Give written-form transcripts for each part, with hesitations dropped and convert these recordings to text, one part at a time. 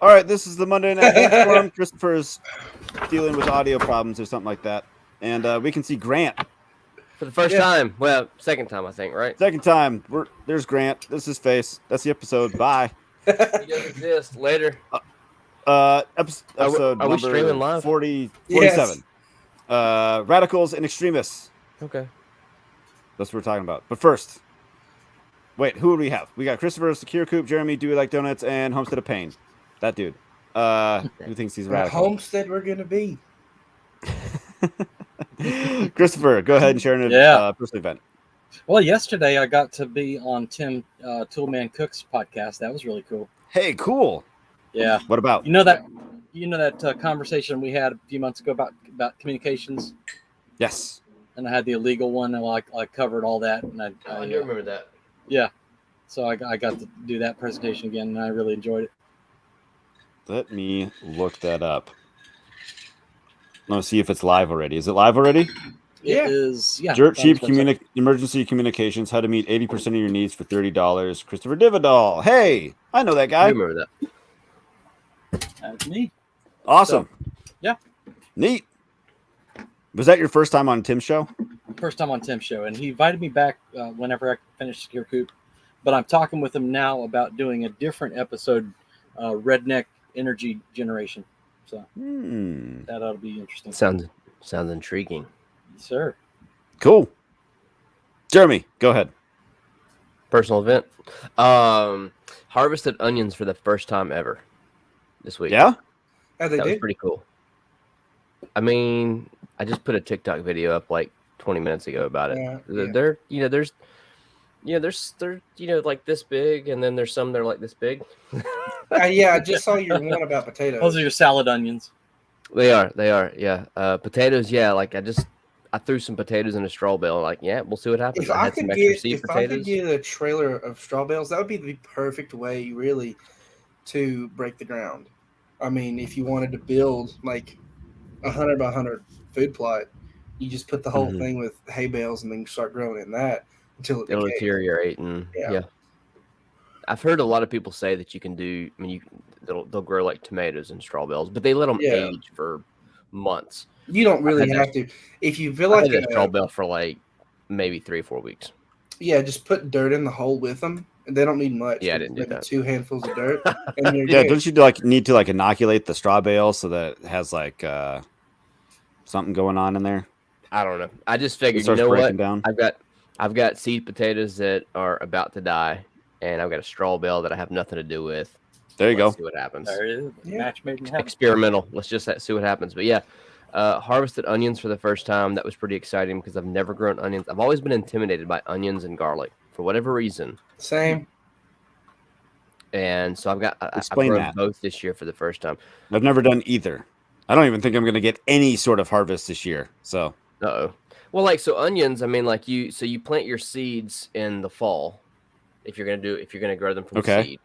All right, this is the Monday Night Hate Storm. Christopher's dealing with audio problems or something like that. And we can see Grant. For the first time. Well, second time, I think, right? Second time. There's Grant. This is his face. That's the episode. Bye. He doesn't exist. Later. Episode are we streaming live? 47. Yes. Radicals and Extremists. Okay. That's what we're talking about. But first, wait, who do we have? We got Christopher, Secure Coop, Jeremy, Do We Like Donuts, and Homestead of Pain. That dude. Who thinks he's radical? Homestead we're going to be. Christopher, go ahead and share an personal event. Well, yesterday I got to be on Tim Toolman Cook's podcast. That was really cool. Hey, cool. Yeah. What about? You know that conversation we had a few months ago about communications? Yes. And I had the illegal one, and I covered all that. And I do remember that. Yeah. So I got to do that presentation again, and I really enjoyed it. Let me look that up. I want to see if it's live already. Is it live already? It is. Yeah. Dirt Cheap Emergency Communications, how to meet 80% of your needs for $30. Christopher Vidal. Hey, I know that guy. I remember that. That's me. Awesome. So, yeah. Neat. Was that your first time on Tim's show? First time on Tim's show, and he invited me back whenever I finished Secure Coop. But I'm talking with him now about doing a different episode, Redneck Energy Generation. So that ought to be interesting. Sounds intriguing. Yes, sir. Cool. Jeremy, go ahead. Personal event. Harvested onions for the first time ever this week. Yeah? How'd they That do? was pretty cool. I mean, I just put a TikTok video up like 20 minutes ago about it. They're like this big, and then there's some that are like this big. Yeah, I just saw your one about potatoes. Those are your salad onions. They are. Yeah. Potatoes. Yeah. Like I threw some potatoes in a straw bale. Like, yeah, we'll see what happens. If I could get a trailer of straw bales, that would be the perfect way, really, to break the ground. I mean, if you wanted to build like 100 by 100 food plot, you just put the whole thing with hay bales and then start growing in that until it'll deteriorate. And yeah. I've heard a lot of people say that you can do. I mean, they'll grow like tomatoes in straw bales, but they let them age for months. You don't really have to. If you feel like a straw bale for like maybe 3-4 weeks. Yeah, just put dirt in the hole with them. They don't need much. Yeah, I didn't do that. 2 handfuls of dirt. And yeah, don't you need to inoculate the straw bale so that it has like something going on in there? I don't know. I just figured, you know what? Down. I've got seed potatoes that are about to die, and I've got a straw bale that I have nothing to do with. There you go. See what happens. There it is. Yeah. Match made in heaven. Experimental. Let's just see what happens. But yeah, harvested onions for the first time. That was pretty exciting because I've never grown onions. I've always been intimidated by onions and garlic for whatever reason. Same. And so I've grown both this year for the first time. I've never done either. I don't even think I'm going to get any sort of harvest this year. So. Uh-oh. Well, so onions, I mean, you plant your seeds in the fall if you're going to grow them from seed.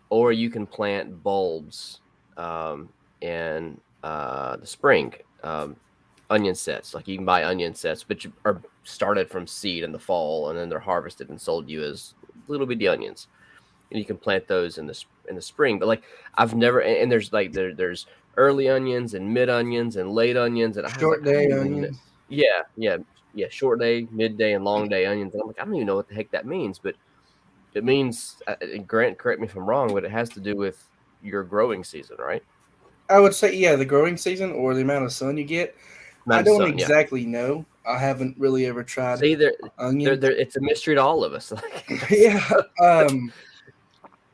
Or you can plant bulbs in the spring, onion sets. Like you can buy onion sets, which are started from seed in the fall, and then they're harvested and sold to you as little bitty onions. And you can plant those in the spring. But like I've never, and there's there's early onions and mid onions and late onions and short day onions. Yeah. Short day, midday, and long day onions. And I'm like, I don't even know what the heck that means, but it means, Grant, correct me if I'm wrong, but it has to do with your growing season, right? I would say, the growing season or the amount of sun you get. I don't exactly know. I haven't really ever tried. See, it's a mystery to all of us. Yeah.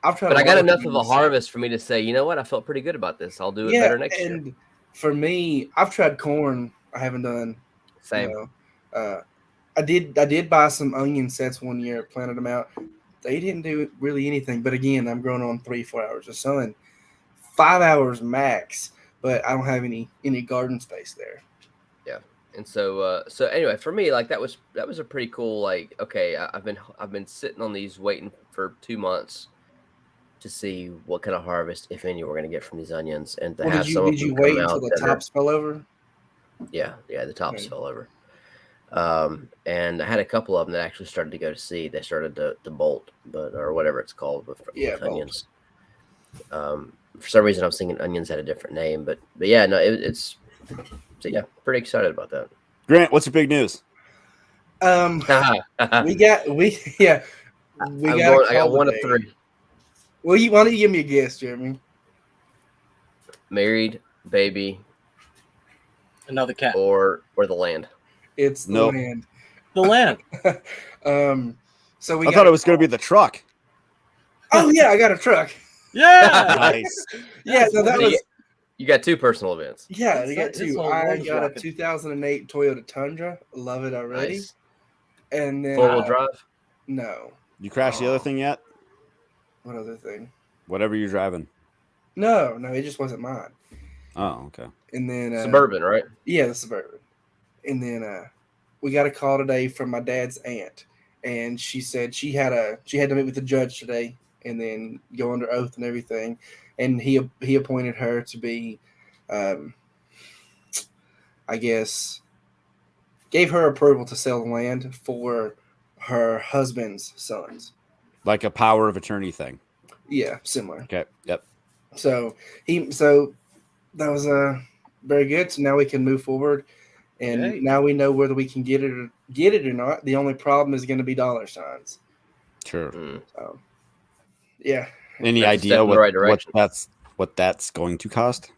I've tried. But I got enough of a harvest for me to say, you know what? I felt pretty good about this. I'll do it better next year. And for me, I've tried corn. I haven't done. Same. I did buy some onion sets one year, planted them out. They didn't do really anything. But again, I'm growing on 3-4 hours of sun, 5 hours max. But I don't have any garden space there. Yeah. And so anyway, for me, like that was a pretty cool, like, okay, I've been sitting on these waiting for 2 months to see what kind of harvest, if any, we're going to get from these onions. And to have some of them come out. Did you wait until the tops fell over? Yeah, the tops fell over. And I had a couple of them that actually started to go to seed. They started to bolt, or whatever it's called with onions. For some reason, I was thinking onions had a different name, but yeah, no, it's so yeah, pretty excited about that. Grant, what's your big news? We got I got got 1 of 3. Well, why don't you give me a guess, Jeremy? Married, baby, Another cat. or the land. It's the land. The land. So I thought it was going to be the truck. Oh yeah, I got a truck. Yeah. Nice. Yeah, so that was. You got 2 personal events. Yeah, I got This 2. whole I world's got rocking. a 2008 Toyota Tundra. Love it already. Nice. And then 4-wheel drive. No. You crashed the other thing yet? What other thing? Whatever you're driving. No, it just wasn't mine. Oh, okay. And then Suburban, right? Yeah, the Suburban. And then we got a call today from my dad's aunt, and she said she had to meet with the judge today, and then go under oath and everything, and he appointed her to be, I guess, gave her approval to sell the land for her husband's sons. Like a power of attorney thing. Yeah, similar. Okay. Yep. So that was very good. So now we can move forward, and now we know whether we can get it or not. The only problem is going to be dollar signs. Sure. So, yeah. Any idea what that's going to cost?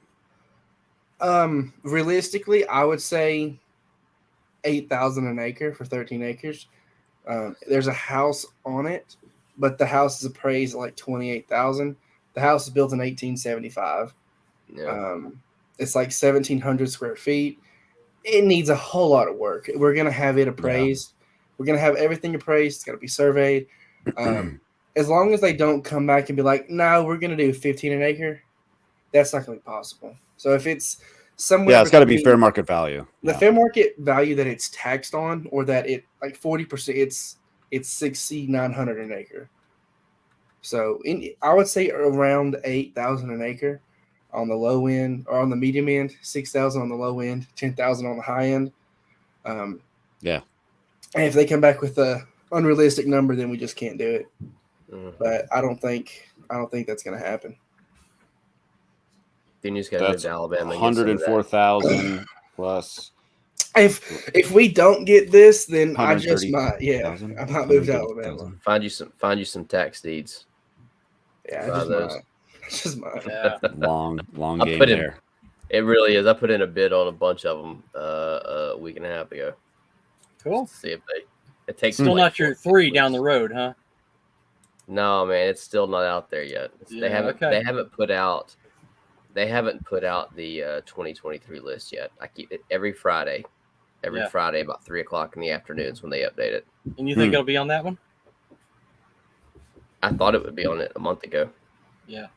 Realistically, I would say $8,000 an acre for 13 acres. There's a house on it, but the house is appraised at like $28,000. The house is built in 1875. Yeah. It's like 1,700 square feet. It needs a whole lot of work. We're gonna have it appraised. Yeah. We're gonna have everything appraised. It's gotta be surveyed. As long as they don't come back and be like, "No, we're gonna do 15 an acre," that's not gonna be possible. So if it's somewhere, it's got to be fair market value. The fair market value that it's taxed on, or that it like 40%, it's $6,900 an acre. So I would say around $8,000 an acre on the low end, or on the medium end, $6,000 on the low end, $10,000 on the high end. Yeah. And if they come back with a unrealistic number, then we just can't do it. But I don't think that's going to happen. Then you just got to move to Alabama. 104,000 plus. If we don't get this, then I just might. Yeah, I might move to Alabama. Find you some tax deeds. Yeah, I just might. Yeah. long game there. It really is. I put in a bid on a bunch of them a week and a half ago. Cool. Let's see if it takes. Still not your 3 down the road, huh? No, man, it's still not out there yet. They haven't put out the 2023 list yet. I keep it every Friday. Friday about 3:00 in the afternoons when they update it. And you think it'll be on that one? I thought it would be on it a month ago. Yeah.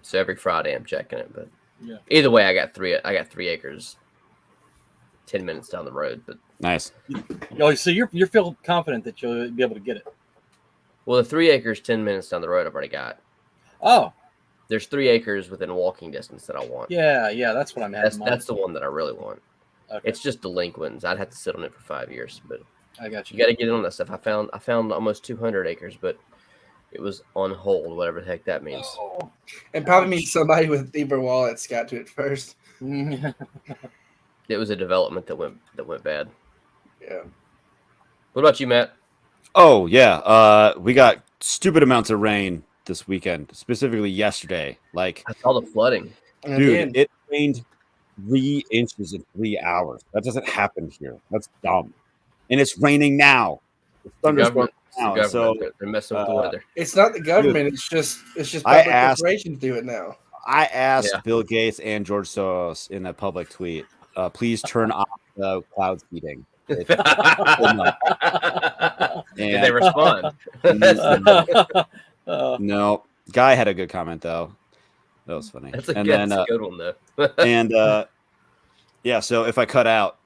So every Friday I'm checking it, but yeah. Either way, I got 3 acres, 10 minutes down the road. But nice. Oh, so you feel confident that you'll be able to get it? Well, the 3 acres, 10 minutes down the road, I've already got. Oh. There's 3 acres within walking distance that I want. Yeah, that's what I'm having. That's the one that I really want. Okay. It's just delinquents. I'd have to sit on it for 5 years, but I got you. You got to get in on that stuff. I found almost 200 acres, but it was on hold, whatever the heck that means. Oh. And probably means somebody with deeper wallets got to it first. It was a development that went bad. Yeah. What about you, Matt? Oh yeah, we got stupid amounts of rain this weekend, specifically yesterday. Like I saw the flooding. Dude, it rained 3 inches in 3 hours. That doesn't happen here. That's dumb. And it's raining now. It's thunderstorm now. So they're messing with the weather. It's not the government. Dude, it's just public corporations do it now. I asked Bill Gates and George Soros in a public tweet, please turn off the cloud seeding. Did they respond? No. Guy had a good comment though. That was funny. That's a good one though. And yeah, so if I cut out,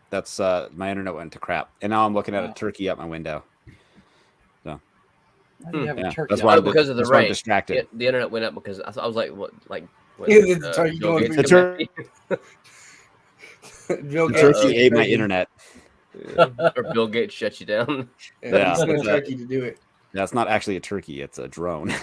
that's my internet went to crap, and now I'm looking at a turkey out my window. So that's why because of the rain. Distracted. The internet went up because I was like, what? Like the turkey ate my internet. Or Bill Gates shut you down. Yeah, he's going to turkey to do it. That's not actually a turkey; it's a drone.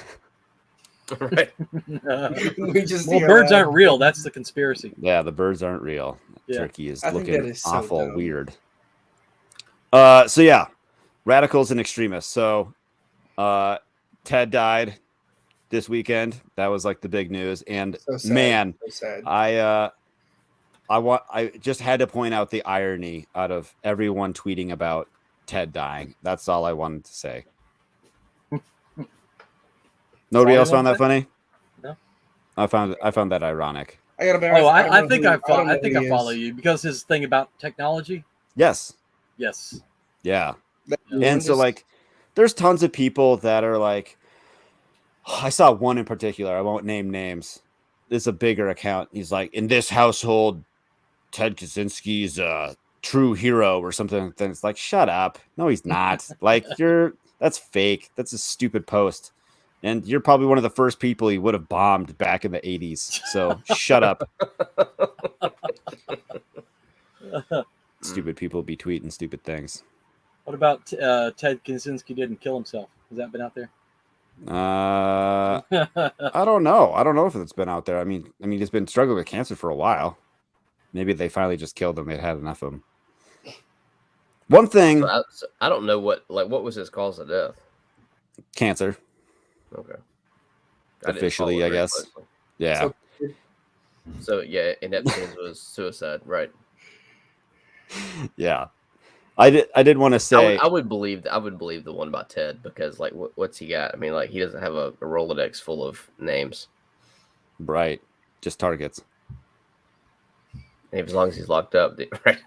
Right. Birds aren't real. That's the conspiracy. Yeah, the birds aren't real. Yeah. Turkey is I think looking that is so awful dumb. weird. So yeah, radicals and extremists. So Ted died this weekend. That was like the big news. And So sad. man, So sad. I just had to point out the irony out of everyone tweeting about Ted dying. That's all I wanted to say. Nobody else found that funny? No. I found that ironic. I gotta be honest. I think I I follow you because his thing about technology. Yes. Yes. Yeah. And so like there's tons of people that are like, I saw one in particular, I won't name names. It's a bigger account. He's like, in this household, Ted Kaczynski's a true hero or something. Then it's like, shut up. No, he's not. Like that's fake. That's a stupid post. And you're probably one of the first people he would have bombed back in the 80s. So shut up. Stupid people be tweeting stupid things. What about Ted Kaczynski didn't kill himself? Has that been out there? I don't know. I don't know if it's been out there. I mean, he's been struggling with cancer for a while. Maybe they finally just killed him. They'd had enough of him. One thing. So I don't know what was his cause of death. Cancer. Okay. Officially, I guess. Closely. Yeah. So yeah, and Epstein's was suicide, right? Yeah. I did want to say I would believe the one about Ted because like what's he got? I mean, like he doesn't have a Rolodex full of names, right? Just targets. And as long as he's locked up, right?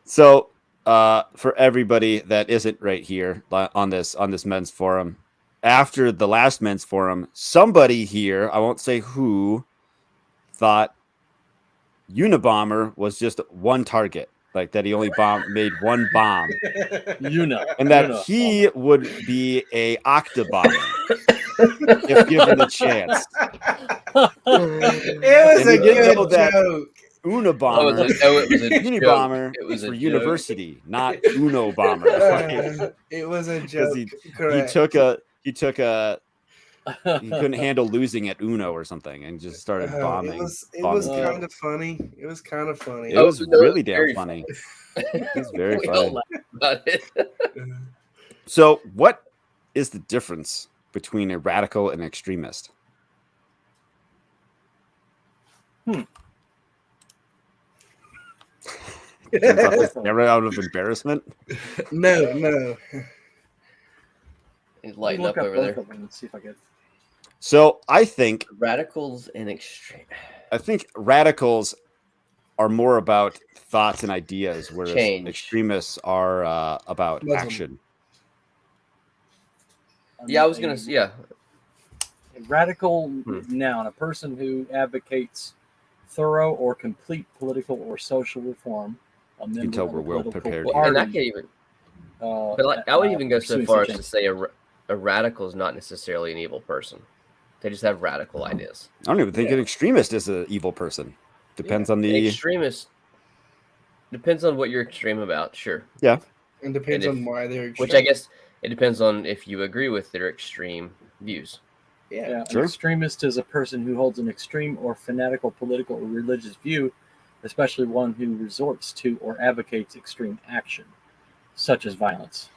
So, for everybody that isn't right here on this men's forum, after the last men's forum, somebody here, I won't say who, thought Unabomber was just one target. Like that he only made one bomb. And that he would be a Octobomber if given the chance. It was a good joke. Unabomber. It was a Unibomber it was for a university, not Unobomber. Right? It was a joke. He took a he couldn't handle losing at Uno or something and just started bombing. It was kind of funny. It was kind of funny. It was really damn funny. It was very funny. So, what is the difference between a radical and an extremist? Out of embarrassment? No. He's lighting up over there. Let's see if I get. So I think radicals and extreme. I think radicals are more about thoughts and ideas, whereas extremists are about action. Yeah, I was gonna say, yeah. A radical noun, a person who advocates thorough or complete political or social reform. You can tell we're well prepared. And I can't even. But like, I would even go so far as to say a radical is not necessarily an evil person. They just have radical ideas. I don't even think an extremist is an evil person. Depends on the extremist. Depends on what you're extreme about. Sure. Yeah. And depends on why they're extreme. Which I guess it depends on if you agree with their extreme views. Yeah. Sure. An extremist is a person who holds an extreme or fanatical political or religious view, especially one who resorts to or advocates extreme action, such as violence.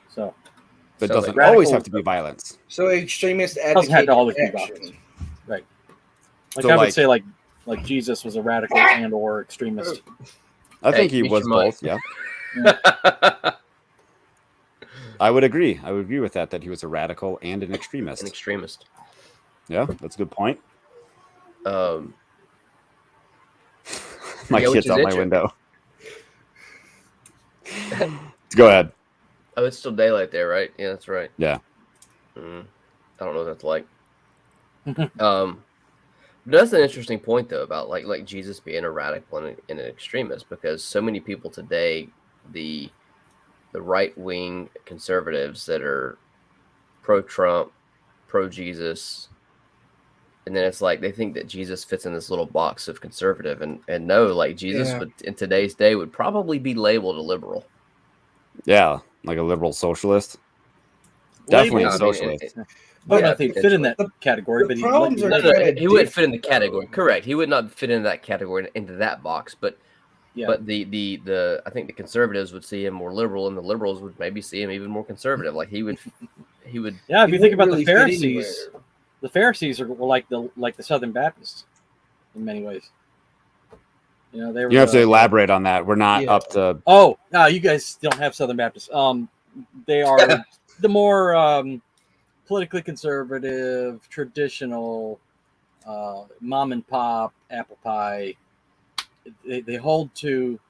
But it doesn't always have to be violence. So extremists doesn't have to always be violence. Right. Like so I would say like Jesus was a radical and or extremist. I think he was both, yeah. I would agree. I would agree with that he was a radical and an extremist. An extremist. Yeah, that's a good point. My kid's out my window. Go ahead. Oh, it's still daylight there, right? Yeah, that's right. Yeah. I don't know what that's like. That's an interesting point, though, about like Jesus being a radical and an extremist, because so many people today, the right-wing conservatives that are pro-Trump, pro-Jesus, and then it's like they think that Jesus fits in this little box of conservative, and no, like Jesus would, in today's day, would probably be labeled a liberal. Yeah, like a liberal socialist. Definitely a socialist. don't know if he'd fit in that category, but he wouldn't fit in the category. Correct. He would not fit in that category into that box. But but the I think the conservatives would see him more liberal, and the liberals would maybe see him even more conservative. Like he would. Yeah, if you think about the Pharisees are like the Southern Baptists in many ways. You know, you have to elaborate on that. We're not up to. Oh, no, you guys don't have Southern Baptists. They are the more politically conservative, traditional, mom and pop, apple pie. They hold to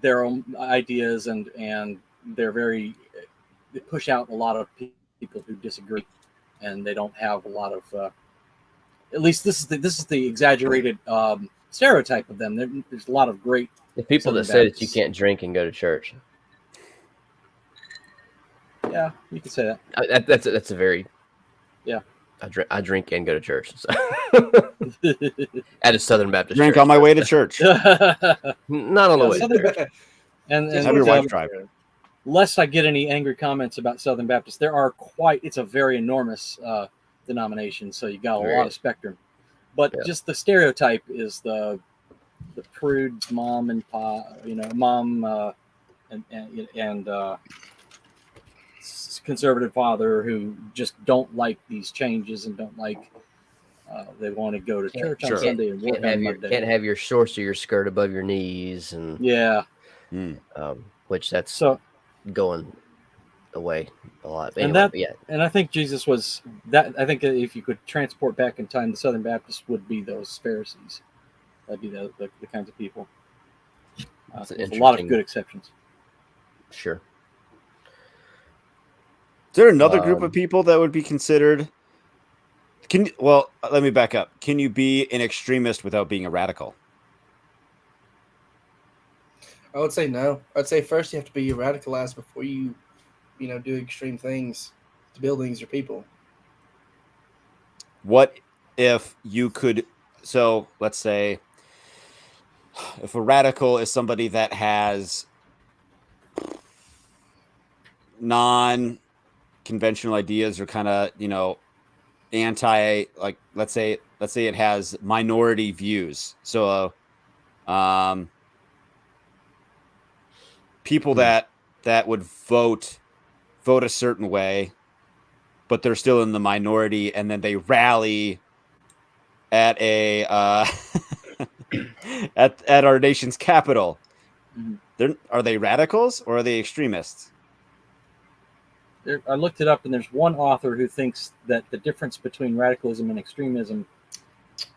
their own ideas, and they're they push out a lot of people who disagree, and they don't have a lot of. At least this is the exaggerated stereotype of them. There's a lot of great. The people that say that you can't drink and go to church. Yeah, you could say that. That's a very. Yeah. I drink and go to church. So. At a Southern Baptist drink church. On my way to church. Not on the way. And have your wife drive. Lest I get any angry comments about Southern Baptists, it's a very enormous denomination, so you got a lot of spectrum. But just the stereotype is the prude mom and pop, mom and conservative father who just don't like these changes and don't like. They want to go to church on Sunday and work on Monday. Can't have your shorts or your skirt above your knees, and which that's going away a lot. Anyway, and I think Jesus was that. I think if you could transport back in time, the Southern Baptists would be those Pharisees. That'd be the kinds of people. There's a lot of good exceptions. Sure. Is there another group of people that would be considered? Let me back up. Can you be an extremist without being a radical? I would say no. I'd say first you have to be radicalized before you do extreme things to buildings or people. What if you could? So let's say if a radical is somebody that has non-conventional ideas or kind of, anti, like let's say it has minority views. So people that would vote a certain way, but they're still in the minority, and then they rally at a at our nation's capital. Are they radicals or are they extremists? I looked it up, and there's one author who thinks that the difference between radicalism and extremism,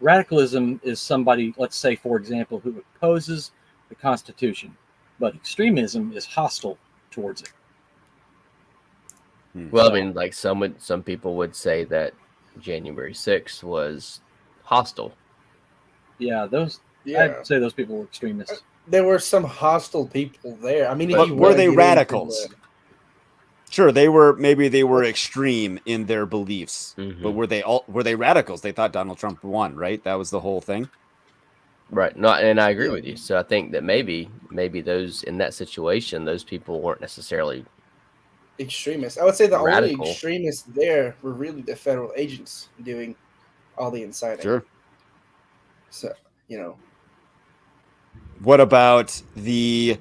radicalism is somebody, let's say, for example, who opposes the Constitution, but extremism is hostile towards it. Well, I mean, like some people would say that January 6th was hostile. Yeah, I'd say those people were extremists. There were some hostile people there. I mean, were they radicals? Sure, they were extreme in their beliefs, but were they radicals? They thought Donald Trump won, right? That was the whole thing. Right. No, and I agree with you. So I think that maybe those in that situation, those people weren't necessarily extremists. I would say the radical. only extremists there were really the federal agents doing all the inciting. Sure. So, What about the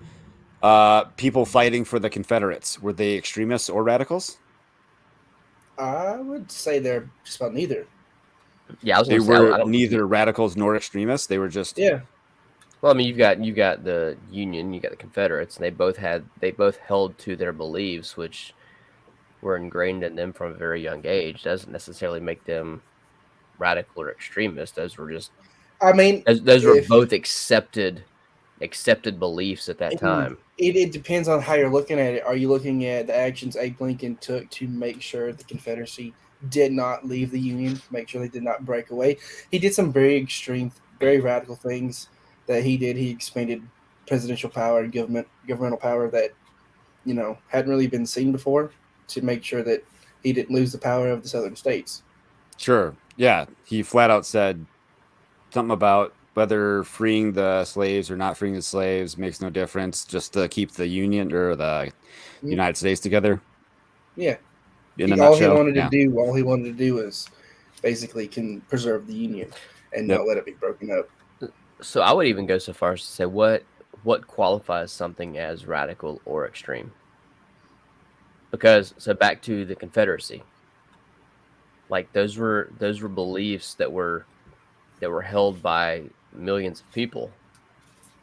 people fighting for the Confederates? Were they extremists or radicals? I would say they're just about neither. Yeah, they were neither radicals nor extremists. They were just Well, I mean, you've got the Union, you got the Confederates, and they both held to their beliefs, which were ingrained in them from a very young age. Doesn't necessarily make them radical or extremist. Those were just, those were both accepted beliefs at that time. It depends on how you're looking at it. Are you looking at the actions Abe Lincoln took to make sure the Confederacy did not leave the Union, make sure they did not break away? He did some very extreme, very radical things that he did. He expanded presidential power and governmental power that, hadn't really been seen before, to make sure that he didn't lose the power of the southern states. Sure. Yeah. He flat out said something about whether freeing the slaves or not freeing the slaves makes no difference, just to keep the Union or the United States together. Yeah. In a all nutshell. All he wanted to do is basically can preserve the union and not let it be broken up. So I would even go so far as to say what qualifies something as radical or extreme. Because so back to the Confederacy, like those were beliefs that were held by millions of people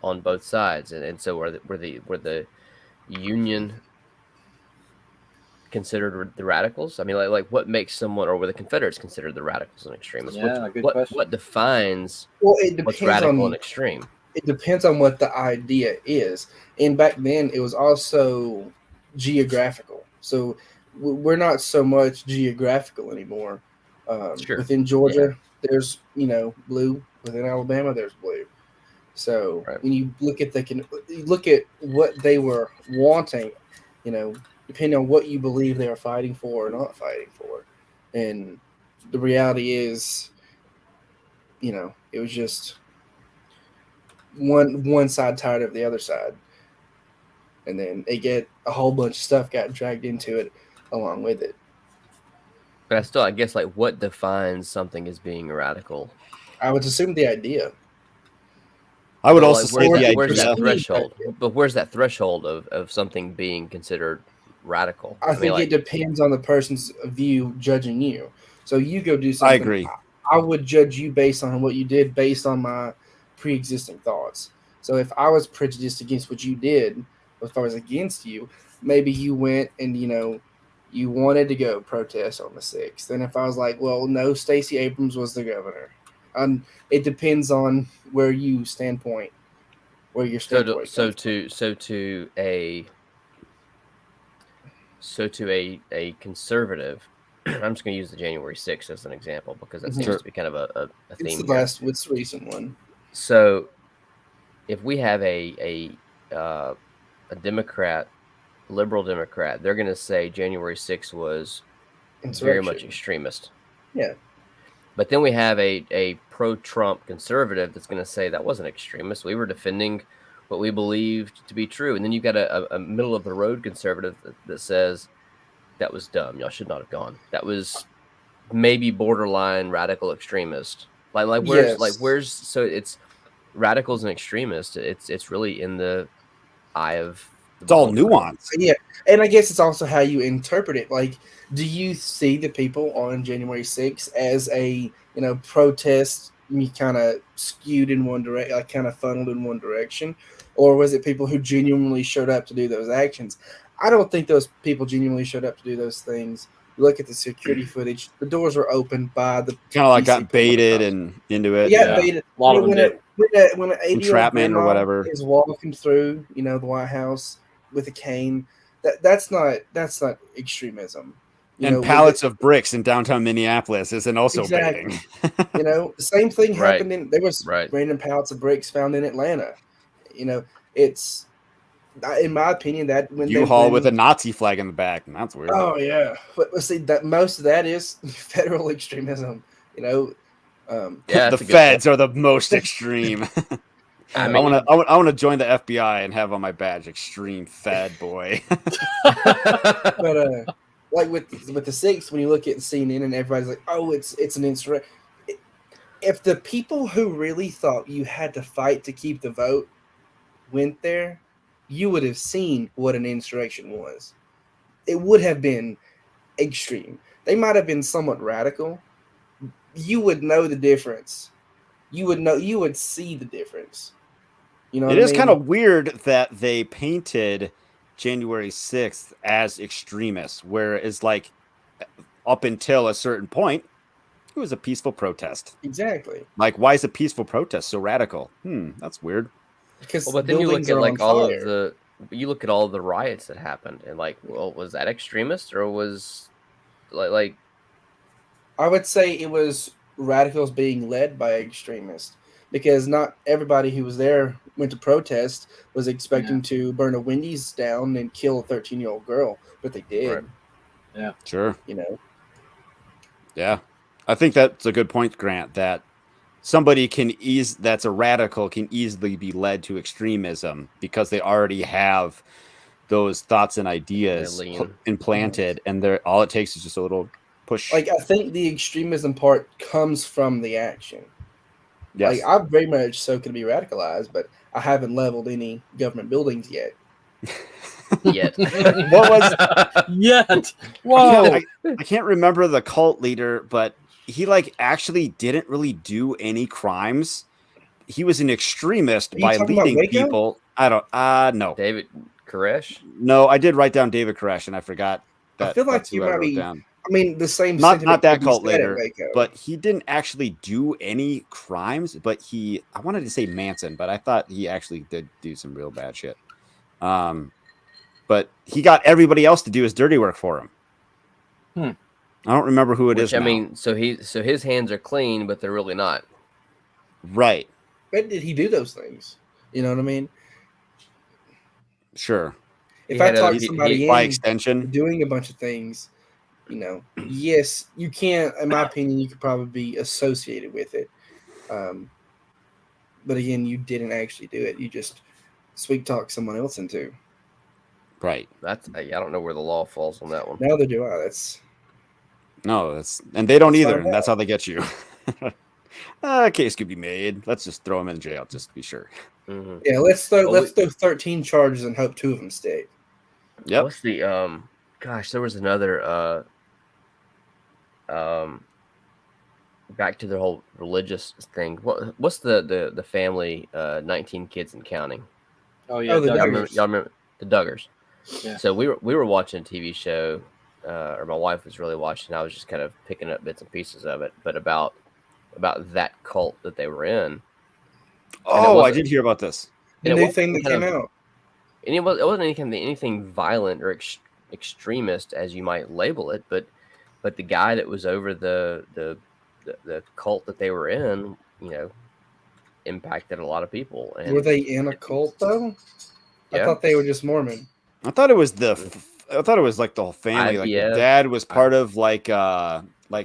on both sides, and so were the Union considered the radicals? I mean, like what makes someone, or were the Confederates considered the radicals and extremists? Yeah, good question. What defines what's radical and extreme? It depends on what the idea is. And back then, it was also geographical. So we're not so much geographical anymore. Sure. Within Georgia, there's blue. Within Alabama, there's blue. So when you look at what they were wanting, depending on what you believe they were fighting for or not fighting for, and the reality is, it was just one side tired of the other side, and then a whole bunch of stuff got dragged into it along with it. But I guess, like, what defines something as being radical? I would assume the idea. I would also say where's that threshold? But where's that threshold of something being considered radical? I think it depends on the person's view judging you. So you go do something. I agree. I would judge you based on what you did, based on my pre-existing thoughts. So if I was prejudiced against what you did, if I was against you, maybe you went and you wanted to go protest on the 6th. And if I was like, well, no, Stacey Abrams was the governor. It depends on where your standpoint. So to a conservative, I'm just going to use the January 6th as an example because that seems to be kind of a theme. It's the recent one. So if we have a Democrat, liberal Democrat, they're going to say January 6th was very much extremist. Yeah. But then we have a pro-Trump conservative that's going to say that wasn't extremist. We were defending what we believed to be true. And then you've got a middle-of-the-road conservative that says that was dumb. Y'all should not have gone. That was maybe borderline radical extremist. Where's so it's radicals and extremists. It's really in the eye of it's all nuance. Yeah, and I guess it's also how you interpret it. Like, do you see the people on January 6th as a protest? You kind of skewed in one direction, like kind of funneled in one direction, or was it people who genuinely showed up to do those actions? I don't think those people genuinely showed up to do those things. Look at the security footage; the doors were opened by the kind of like got baited and into it. Yeah, baited. A lot of them did. When an 80-year-old or whatever is walking through, the White House with a cane, that's not extremism. And pallets of bricks in downtown Minneapolis isn't also baiting. The same thing happened there was random pallets of bricks found in Atlanta. It's in my opinion that when U-Haul with a Nazi flag in the back, and that's weird. Oh yeah, but see that most of that is federal extremism. The feds are the most extreme. I want to join the FBI and have on my badge "Extreme Fed Boy." But like with the 6th, when you look at CNN and everybody's like, "Oh, it's an insurrection." If the people who really thought you had to fight to keep the vote went there, you would have seen what an insurrection was. It would have been extreme. They might have been somewhat radical. You would know the difference. You would see the difference. It is kind of weird that they painted January 6th as extremists, where it's like up until a certain point, it was a peaceful protest. Exactly. Like, why is a peaceful protest so radical? That's weird. Because but then you look at like all of the riots that happened, and like, well, was that extremist or was like? I would say it was radicals being led by extremists, because not everybody who was there went to protest was expecting to burn a Wendy's down and kill a 13-year-old girl, but they did. Right. Yeah, sure. Yeah, I think that's a good point, Grant. That somebody that's a radical can easily be led to extremism because they already have those thoughts and ideas implanted, and all it takes is just a little push. Like, I think the extremism part comes from the action. Yes. Like, I'm very much so can be radicalized, but I haven't leveled any government buildings yet. Yet. What was yet? Whoa! I can't remember the cult leader, but he like actually didn't really do any crimes. He was an extremist by leading people. I don't no. David Koresh? No, I did write down David Koresh, and I forgot that. I feel like that's who I wrote down. I mean, the same. Not that cult leader, but he didn't actually do any crimes. But I wanted to say Manson, but I thought he actually did do some real bad shit. But he got everybody else to do his dirty work for him. I don't remember who it is. I mean, so his hands are clean, but they're really not. Right. When did he do those things? You know what I mean? Sure. If I talk somebody by extension doing a bunch of things, you know, yes, you can't. In my opinion, you could probably be associated with it. But again, you didn't actually do it. You just sweet talk someone else into. Right. I don't know where the law falls on that one. Neither do I. And they don't either, and that's how they get you. A case could be made. Let's just throw him in jail just to be sure. Mm-hmm. Yeah, let's throw 13 charges and hope 2 of them stick. Yep. What's the gosh, there was another back to the whole religious thing. What's the family 19 kids and counting? Oh yeah, y'all remember the Duggars? Yeah. So we were watching a TV show, or my wife was really watching. I was just kind of picking up bits and pieces of it, but about that cult that they were in. Oh, I did hear about this. The new thing that came out. And it wasn't anything violent or extremist as you might label it, but the guy that was over the cult that they were in, you know, impacted a lot of people. And were they in a cult though? Yeah. I thought they were just Mormon. I thought it was like the whole family. Like the dad was part of like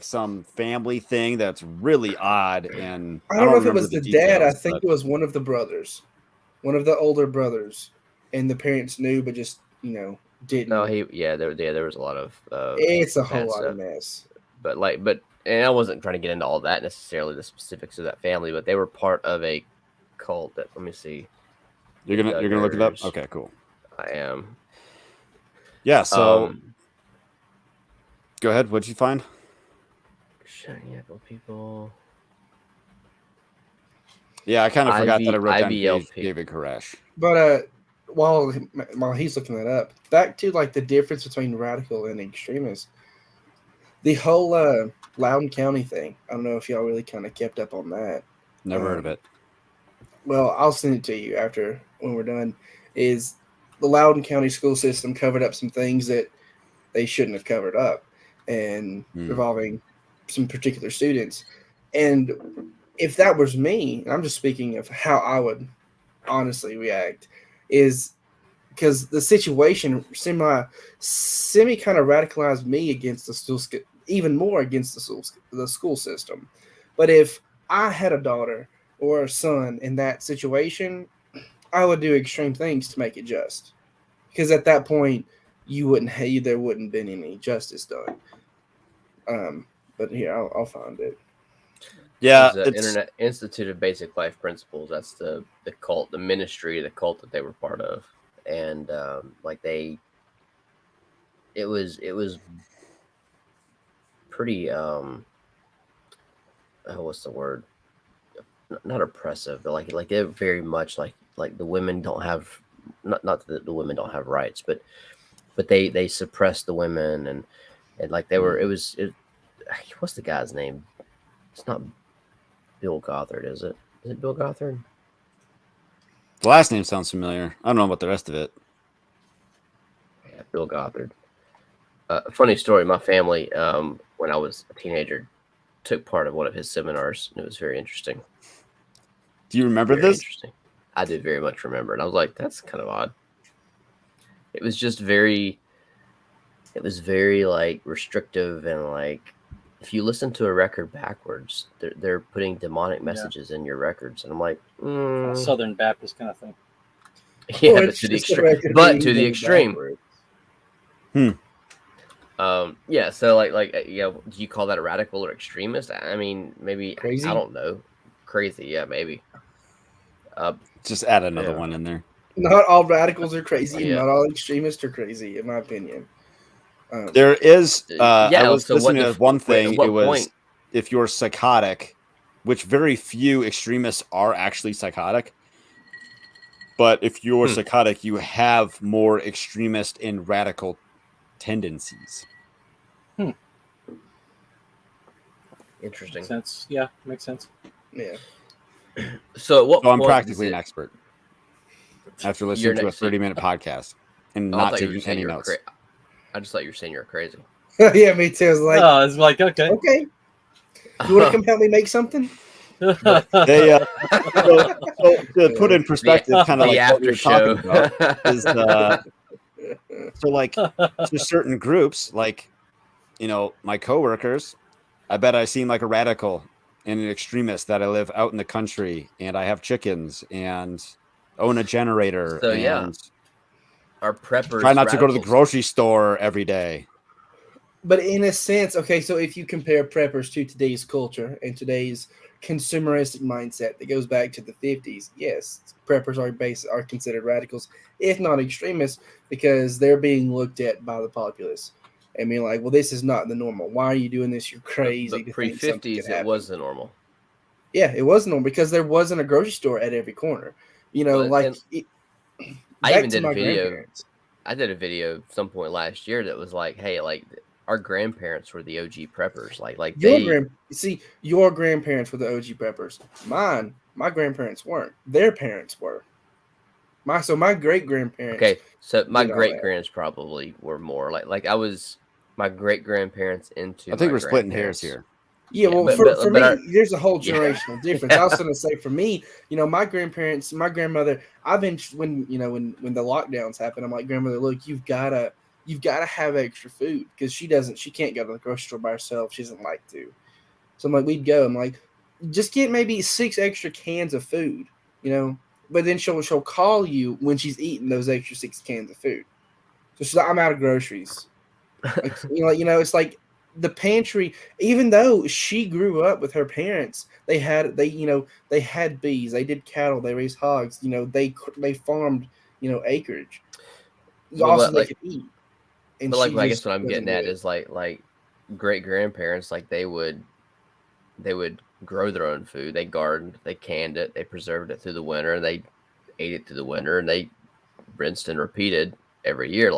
some family thing that's really odd. And I don't know if it was the dad. I think it was one of the brothers, one of the older brothers, and the parents knew, but just didn't. No, there was a lot of. It's a whole lot of mess. But and I wasn't trying to get into all that necessarily, the specifics of that family, but they were part of a cult. That let me see. You're gonna look it up. Okay, cool. I am. Yeah. So, go ahead. What'd you find? Shiny apple people. Yeah, I kind of forgot that I wrote down David Koresh. But while he's looking that up, back to like the difference between radical and extremist. The whole Loudoun County thing. I don't know if y'all really kind of kept up on that. Never heard of it. Well, I'll send it to you after when we're done. Is the Loudoun County school system covered up some things that they shouldn't have covered up, and involving some particular students. And if that was me, and I'm just speaking of how I would honestly react, is because the situation semi kind of radicalized me against the school, even more against the school system. But if I had a daughter or a son in that situation, I would do extreme things to make it just. Because at that point, there wouldn't have been any justice done. But here, I'll find it. Yeah, the Internet Institute of Basic Life Principles. That's the cult, the ministry, the cult that they were part of, and it was pretty what's the word? Not oppressive, but like they're very much like the women don't have not that the women don't have rights, but they suppress the women and like they were. What's the guy's name? It's not Bill Gothard, is it? Is it Bill Gothard? The last name sounds familiar. I don't know about the rest of it. Yeah, Bill Gothard. Funny story. My family, when I was a teenager, took part of one of his seminars, and it was very interesting. Do you remember this? Interesting. I do very much remember it. I was like, that's kind of odd. It was just very like restrictive and like, if you listen to a record backwards, they're putting demonic messages in your records, and I'm like, Southern Baptist kind of thing. Yeah, but to the extreme. But to the extreme. Yeah. So like, do you call that a radical or extremist? I mean, maybe crazy. I don't know. Crazy, yeah, maybe. Just add another one in there. Not all radicals are crazy, and not all extremists are crazy, in my opinion. There is. I was so listening to one thing. It was point? If you're psychotic, which very few extremists are actually psychotic. But if you're psychotic, you have more extremist and radical tendencies. Interesting. Makes sense. Yeah, makes sense. Yeah. So at what point? I'm practically an expert after listening to a 30-minute podcast and not taking any notes. I just thought you were saying you're crazy. Yeah, me too. I was like, okay. You want to come help me make something? They so to put in perspective, kind of like what we were talking about is so like to certain groups, like my coworkers, I bet I seem like a radical and an extremist that I live out in the country and I have chickens and own a generator. So and our preppers try not to go to the grocery store every day. But in a sense, okay, so if you compare preppers to today's culture and today's consumeristic mindset that goes back to the 50s, yes, preppers are considered radicals, if not extremists, because they're being looked at by the populace and being like, well, this is not the normal. Why are you doing this? You're crazy. But pre-50s, it was the normal. Yeah, it was normal because there wasn't a grocery store at every corner. I even did a video. I did a video at some point last year that was like, hey, like our grandparents were the OG preppers. Your grandparents were the OG preppers. My grandparents weren't. Their parents were. My great grandparents. Okay, so my great grands probably were more like I was my great grandparents into. I think we're splitting hairs here. Yeah, well, for me, there's a whole generational difference. I was going to say, for me, my grandparents, my grandmother, when the lockdowns happen, I'm like, grandmother, look, you've got to have extra food because she can't go to the grocery store by herself. She doesn't like to. So I'm like, we'd go. I'm like, just get maybe 6 extra cans of food, but then she'll call you when she's eating those extra 6 cans of food. So she's like, I'm out of groceries. It's like, the pantry, even though she grew up with her parents, they had bees, they did cattle, they raised hogs, they farmed, acreage. Also, they could eat. And but I guess what I'm getting at is like great grandparents, like they would grow their own food. They gardened, they canned it, they preserved it through the winter, and they ate it through the winter, and they rinsed and repeated every year.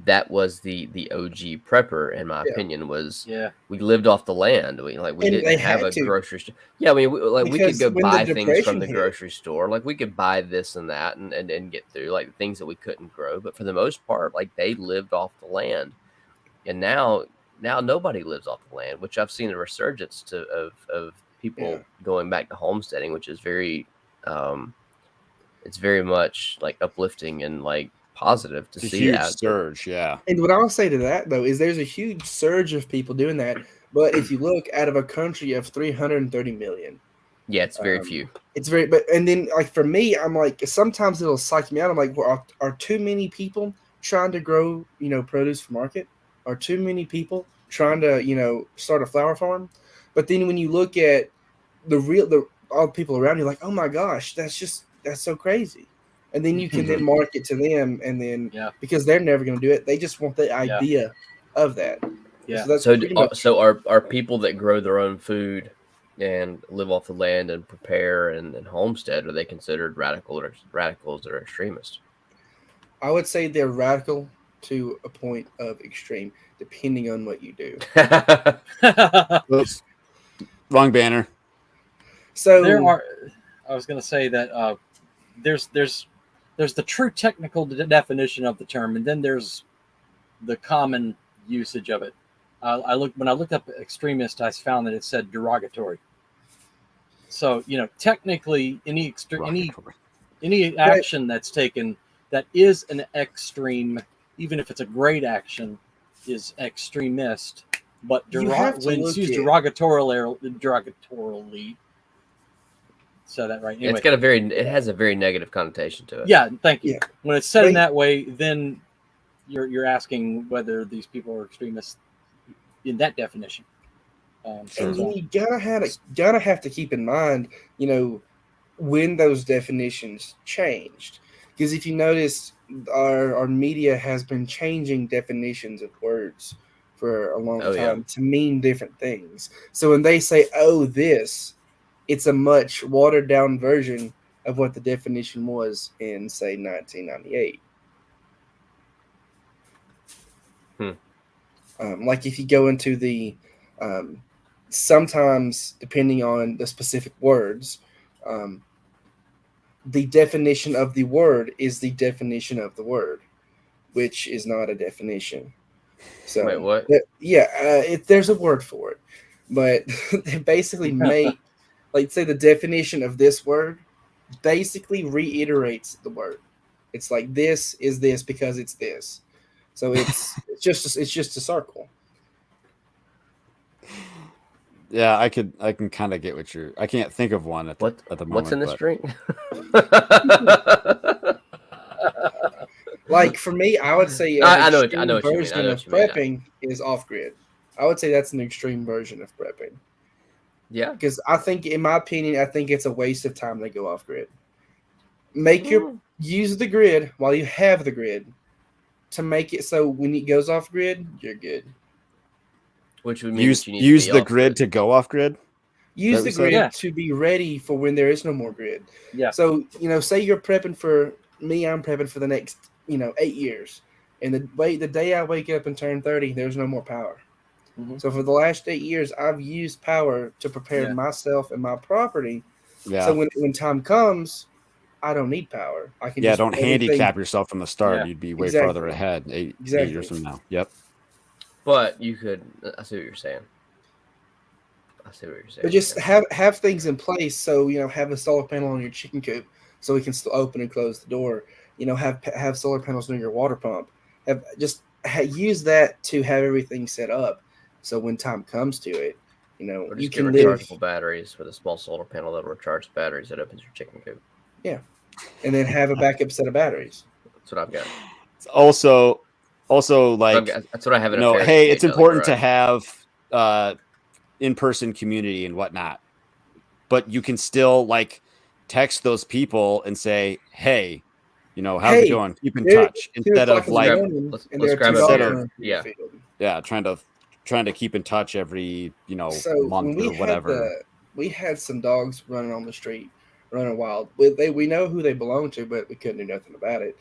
That was the OG prepper, in my opinion. We lived off the land. We didn't have a grocery store. Yeah, I mean, we could go buy things from the grocery store. Like we could buy this and that and get through like things that we couldn't grow. But for the most part, like they lived off the land, and now nobody lives off the land. Which I've seen a resurgence of people going back to homesteading, which is very, it's very much like uplifting and like positive to see that surge. Yeah. And what I'll say to that though is there's a huge surge of people doing that, but if you look out of a country of 330 million, it's very few. And then like for me, I'm like, sometimes it'll psych me out. I'm like, well, are too many people trying to grow produce for market? Are too many people trying to start a flower farm? But then when you look at all the people around you, like, oh my gosh, that's so crazy. And then you can then market to them, and then because they're never going to do it, they just want the idea of that. Yeah. So are people that grow their own food and live off the land and prepare and homestead, are they considered radicals or extremists? I would say they're radical to a point of extreme, depending on what you do. Oops. Wrong banner. So I was going to say that there's the true technical definition of the term, and then there's the common usage of it. When I looked up extremist, I found that it said derogatory. So technically, any action that's taken that is an extreme, even if it's a great action, is extremist. But when it's used derogatorily, say that right. Anyway, it has a very negative connotation to it. Yeah, thank you. Yeah. When it's said in that way, then you're asking whether these people are extremists in that definition. And you gotta have to keep in mind, when those definitions changed, because if you notice, our media has been changing definitions of words for a long time to mean different things. So when they say this, it's a much watered down version of what the definition was in, say, 1998. Like if you go into the sometimes, depending on the specific words, the definition of the word is the definition of the word, which is not a definition. So, wait, what? There's a word for it, but they basically make, like, say the definition of this word basically reiterates the word. It's like, this is this because it's this. So it's just a circle. Yeah, I can kind of get what you're. I can't think of one at the moment. What's in this drink? Like for me, I would say I know what you mean. version of prepping is off grid. I would say that's an extreme version of prepping. Yeah, because I think, in my opinion, I think it's a waste of time to go off grid. Use the grid while you have the grid to make it so when it goes off grid, you're good. Which would mean use the grid to go off grid. Use the grid to be ready for when there is no more grid. Yeah. So say you're prepping for me. I'm prepping for the next 8 years, and the day I wake up and turn 30, there's no more power. Mm-hmm. So for the last 8 years, I've used power to prepare myself and my property. Yeah. So when time comes, I don't need power. I can don't handicap yourself from the start. Yeah. You'd be way farther ahead 8 years from now. Yep. But you could. I see what you're saying. But just have things in place. So have a solar panel on your chicken coop, so we can still open and close the door. Have solar panels near your water pump. Use that to have everything set up. So when time comes to it, you can rechargeable batteries with a small solar panel that'll recharge the batteries that opens your chicken coop. Yeah, and then have a backup set of batteries. That's what I've got. It's also like that's what I have. Hey, it's important to have in-person community and whatnot, but you can still text those people and say, "Hey, how's it going? Keep in touch." Instead of let's grab trying to keep in touch every month or whatever. We had some dogs running on the street, running wild. We know who they belong to, but we couldn't do nothing about it.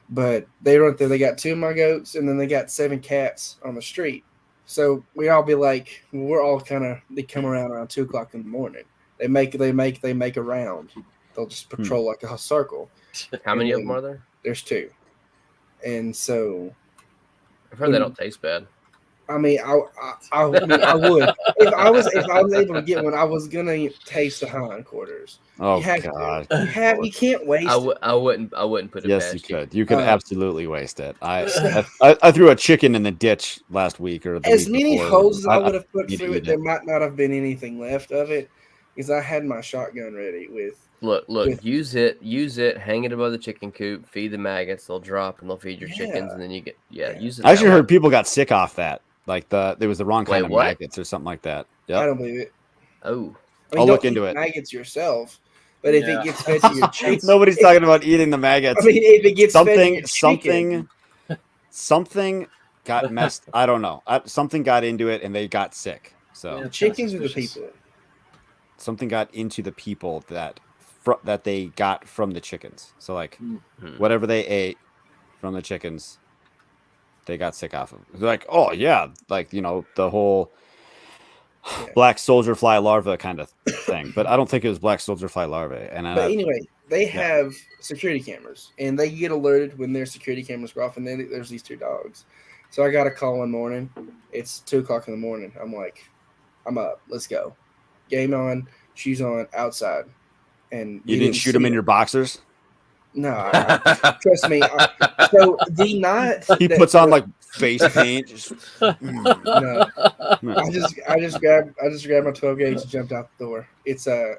But they run there. They got 2 of my goats, and then they got 7 cats on the street. So we all be like, we're all they come around 2 o'clock in the morning. They make a round. They'll just patrol like a circle. How many of them are there? There's 2. And so I've heard they don't taste bad. I mean, I would. If I was able to get one, I was gonna taste the hindquarters. Oh God! You can't waste. I wouldn't put it. Yes, you could. You could absolutely waste it. I threw a chicken in the ditch last week or as many holes as I would have put through it. There might not have been anything left of it because I had my shotgun ready with. Look, use it, hang it above the chicken coop, feed the maggots, they'll drop and they'll feed your chickens, and then you get use it. I actually heard people got sick off that. There was the wrong kind of maggots or something like that. Yep. I don't believe it. Oh. I'll look into it. Maggots yourself, but if it gets fed to your chickens. Nobody's talking about eating the maggots. I mean, if it gets fed to your chicken. Something got messed. I don't know. Something got into it and they got sick. So the chickens are the people. Something got into the people that they got from the chickens. So whatever they ate from the chickens, they got sick off of. They're like, oh yeah, the whole black soldier fly larva kind of thing. But I don't think it was black soldier fly larvae. But anyway, they have security cameras, and they get alerted when their security cameras go off, and then there's these 2 dogs. So I got a call one morning. It's 2 o'clock in the morning. I'm like, I'm up. Let's go. Game on. Shoes on. Outside. And you didn't shoot them in your boxers? No, trust me. So the night he puts on face paint. No, I just grabbed my 12 gauge and jumped out the door. It's a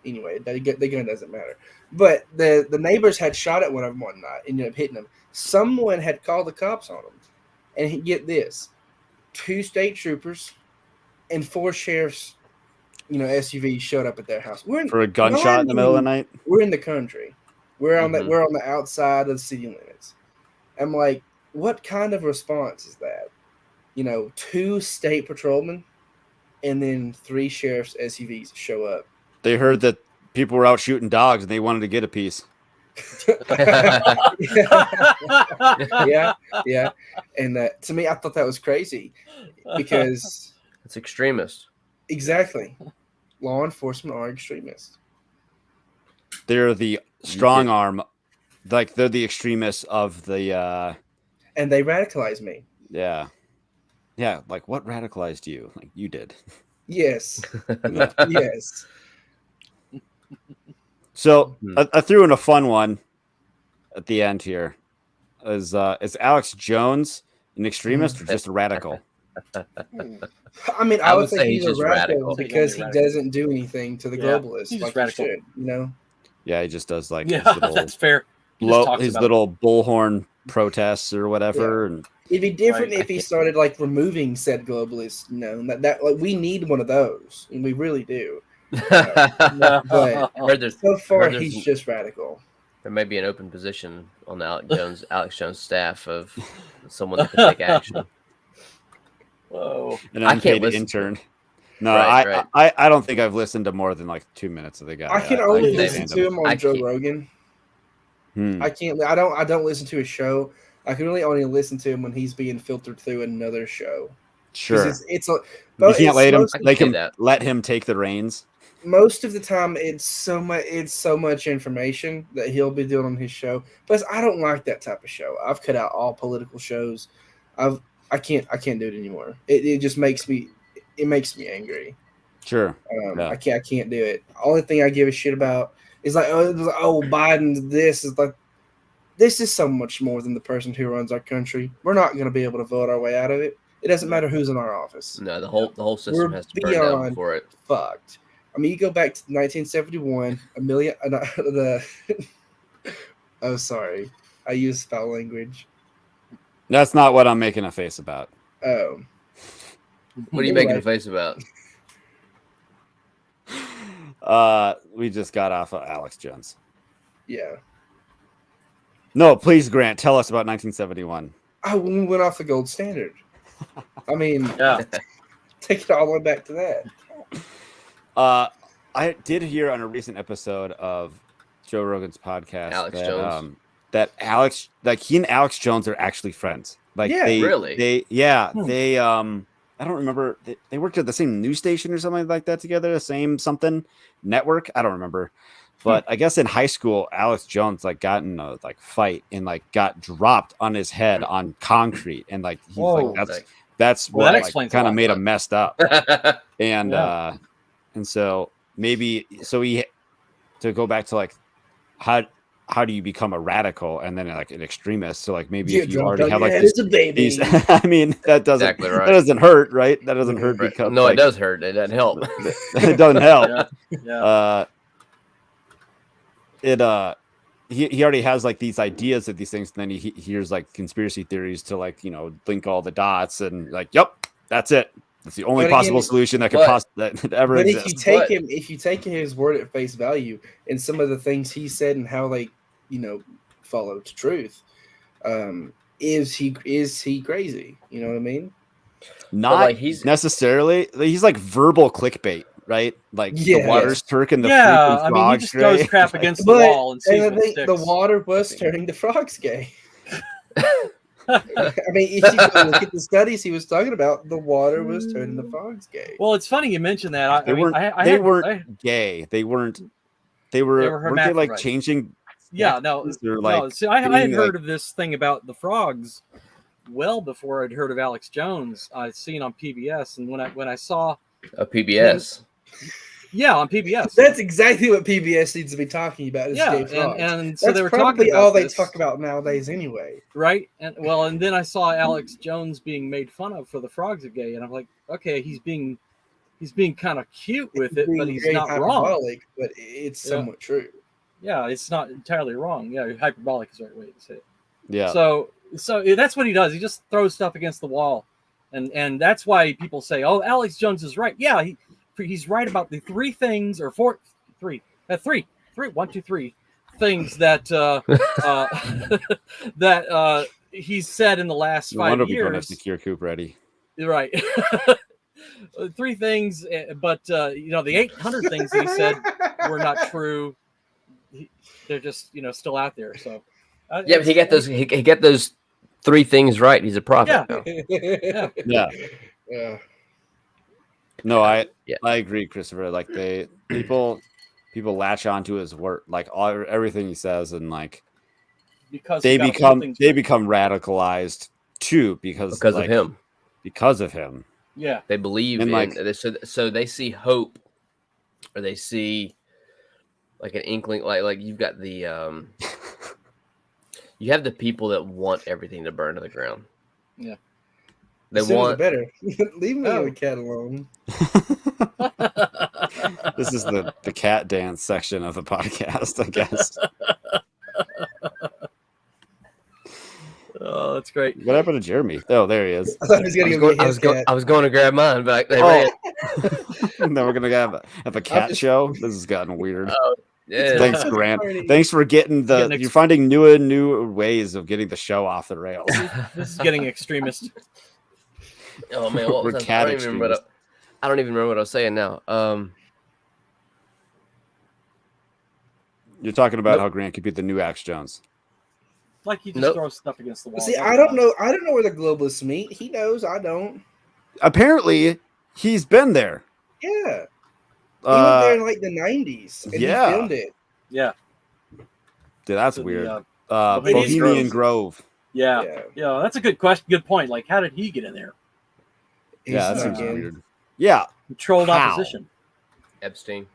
Anyway, the gun doesn't matter. But the neighbors had shot at one of them one night, ended up hitting them. Someone had called the cops on them. And get this, 2 state troopers and 4 sheriffs, SUVs showed up at their house. For a gunshot in the middle of the night? We're in the country. We're on the outside of the city limits. I'm like, what kind of response is that? 2 state patrolmen and then 3 sheriff's SUVs show up. They heard that people were out shooting dogs and they wanted to get a piece. yeah. And to me, I thought that was crazy because it's extremists. Exactly. Law enforcement are extremists. They're the strong arm, like they're the extremists of the. And they radicalized me. Yeah. Yeah, like what radicalized you? Like you did. Yes. Yes. So I threw in a fun one at the end here. Is Alex Jones an extremist or just a radical? I mean, I would say he's a radical because he doesn't do anything to the globalists. He's like radical. He should, Yeah, he just does like that's fair. His little bullhorn protests or whatever. Yeah. And it'd be different if he started like removing said globalists. That like we need one of those, and we really do. But so far, he's just radical. There may be an open position on the Alex Jones staff of someone that can take action. Whoa! An unpaid intern. No, right. I don't think I've listened to more than like 2 minutes of the guy. I can only listen to him on Joe Rogan. I can't. I don't listen to his show. I can really only listen to him when he's being filtered through another show. Sure, you can't let him take the reins. Most of the time, it's so much information that he'll be doing on his show. But I don't like that type of show. I've cut out all political shows. I can't do it anymore. It just makes me angry. Sure. I can't do it. Only thing I give a shit about is like Biden. This is so much more than the person who runs our country. We're not going to be able to vote our way out of it. It doesn't matter who's in our office. No, the whole system has to burn down for it. Fucked. I mean, you go back to 1971. Oh, sorry, I used foul language. That's not what I'm making a face about. Oh. What are you making a face about? We just got off of Alex Jones. Yeah. No, please, Grant, tell us about 1971. We went off the gold standard. I mean, take it all the way back to that. I did hear on a recent episode of Joe Rogan's podcast Jones. That Alex, like he and Alex Jones are actually friends. Like, really? They I don't remember. They worked at the same news station or something like that together. The same something network. I don't remember. But I guess in high school, Alex Jones like got in a fight and like got dropped on his head on concrete, and like he's that's what like, kind of made him messed up. And and so maybe he to go back to like how do you become a radical and then like an extremist? So like maybe if you already have like this, baby. I mean that doesn't that doesn't hurt, right? That doesn't hurt because it does hurt. It doesn't help. It doesn't help. He already has like these ideas of these things, and then he hears like conspiracy theories to like link all the dots and like, yep, that's it. That's the only possible solution that could that ever exist. If you take his word at face value and some of the things he said and how they follow to truth, is he crazy? You know what I mean? Not he's necessarily. He's like verbal clickbait. Right, like the water's turning the freaking frogs. I mean, he just throws crap against the wall and sees what sticks. The water was turning the frogs gay. I mean, if you look at the studies he was talking about, the water was turning the frogs gay. Well, it's funny you mentioned that. They weren't gay. They were weren't they like changing? Yeah, no. See, I had heard of this thing about the frogs well before I'd heard of Alex Jones. I'd seen on PBS, and when I saw a PBS. Yeah, on PBS. That's exactly what PBS needs to be talking about. And so that's they were talking about all they talk about nowadays, anyway. Right, and then I saw Alex Jones being made fun of for the frogs are gay, and I'm like, okay, he's being he's being kind of cute with it, but he's very not wrong. hyperbolic, but it's somewhat true. Yeah, it's not entirely wrong. Yeah, hyperbolic is the right way to say it. Yeah. So that's what he does. He just throws stuff against the wall, and that's why people say, "Oh, Alex Jones is right." Yeah, he's right about the three things or three things that that he's said in the last 5 years. Have Secure Coop ready. Right. 3 things, but the 800 things he said were not true. They're just still out there. So but he got those. He got those 3 things right. He's a prophet. Yeah. No, I agree, Christopher. Like people latch onto his work, like everything he says, and like because they become radicalized too because of him. Because of him. Yeah, they believe in so they see hope, or they see like an inkling, like you've got the you have the people that want everything to burn to the ground. Yeah, they want better. Leave me the cat alone. This is the cat dance section of the podcast, I guess. Oh, that's great. What happened to Jeremy? Oh, there he is. I thought he was going I was going to grab mine, but they ran. Then we're gonna have a cat show. This has gotten weird. Yeah. Thanks, Grant. Thanks for getting you're finding new ways of getting the show off the rails. This is getting extremist. Oh man, what was that? I don't even remember what I was saying now. You're talking about how Grant could be the new Alex Jones. Like he just throws stuff against the wall. See, I don't know where the globalists meet. He knows, I don't. Apparently, he's been there. Yeah. He went there in like the 90s. And he filmed it. Yeah. Dude, that's weird. Bohemian Grove. Yeah. That's a good question. Good point. Like, how did he get in there? Yeah, that seems weird. Yeah. Controlled opposition. Epstein.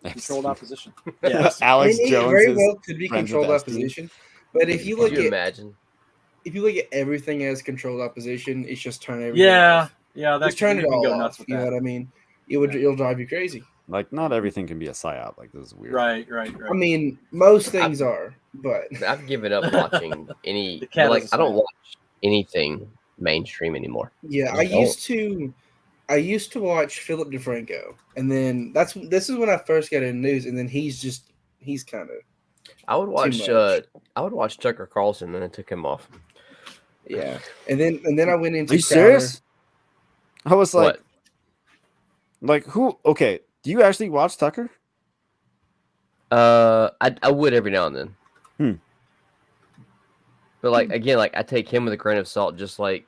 Controlled opposition. Yeah. Alex Jones very well could be controlled opposition. But if you look if you look at everything as controlled opposition, it's just turn everything off. Yeah, that's turn it all off. You know what I mean? It'll drive you crazy. Like, not everything can be a psyop. Like, this is weird. Right. I mean, most things are, but I've given up watching any. I don't watch anything mainstream anymore. Yeah, I used to watch Philip DeFranco, and then this is when I first got into news, and then he's kind of. I would watch Tucker Carlson, and then I took him off. Yeah, and then I went into. Are you serious? I was like, who? Okay, do you actually watch Tucker? I would every now and then. But I take him with a grain of salt, just like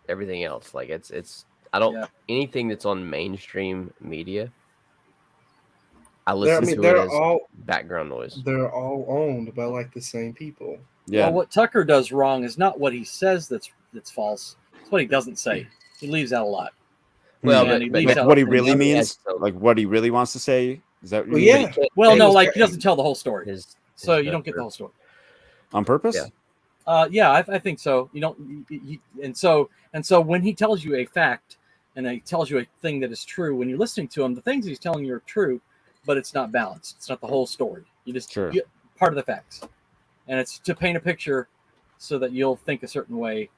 everything else. Like it's I don't anything that's on mainstream media. I listen to it as background noise. They're all owned by like the same people. Yeah. Well, what Tucker does wrong is not what he says that's false. It's what he doesn't say. He leaves out a lot. Well, but what he really means, like what he really wants to say, is that? Well, yeah. Well, no, like he doesn't tell the whole story, so you don't get the whole story. On purpose? Yeah. I think so. You don't, and so when he tells you a fact and he tells you a thing that is true, when you're listening to him, the things he's telling you are true, but it's not balanced. It's not the whole story. You just get part of the facts, and it's to paint a picture so that you'll think a certain way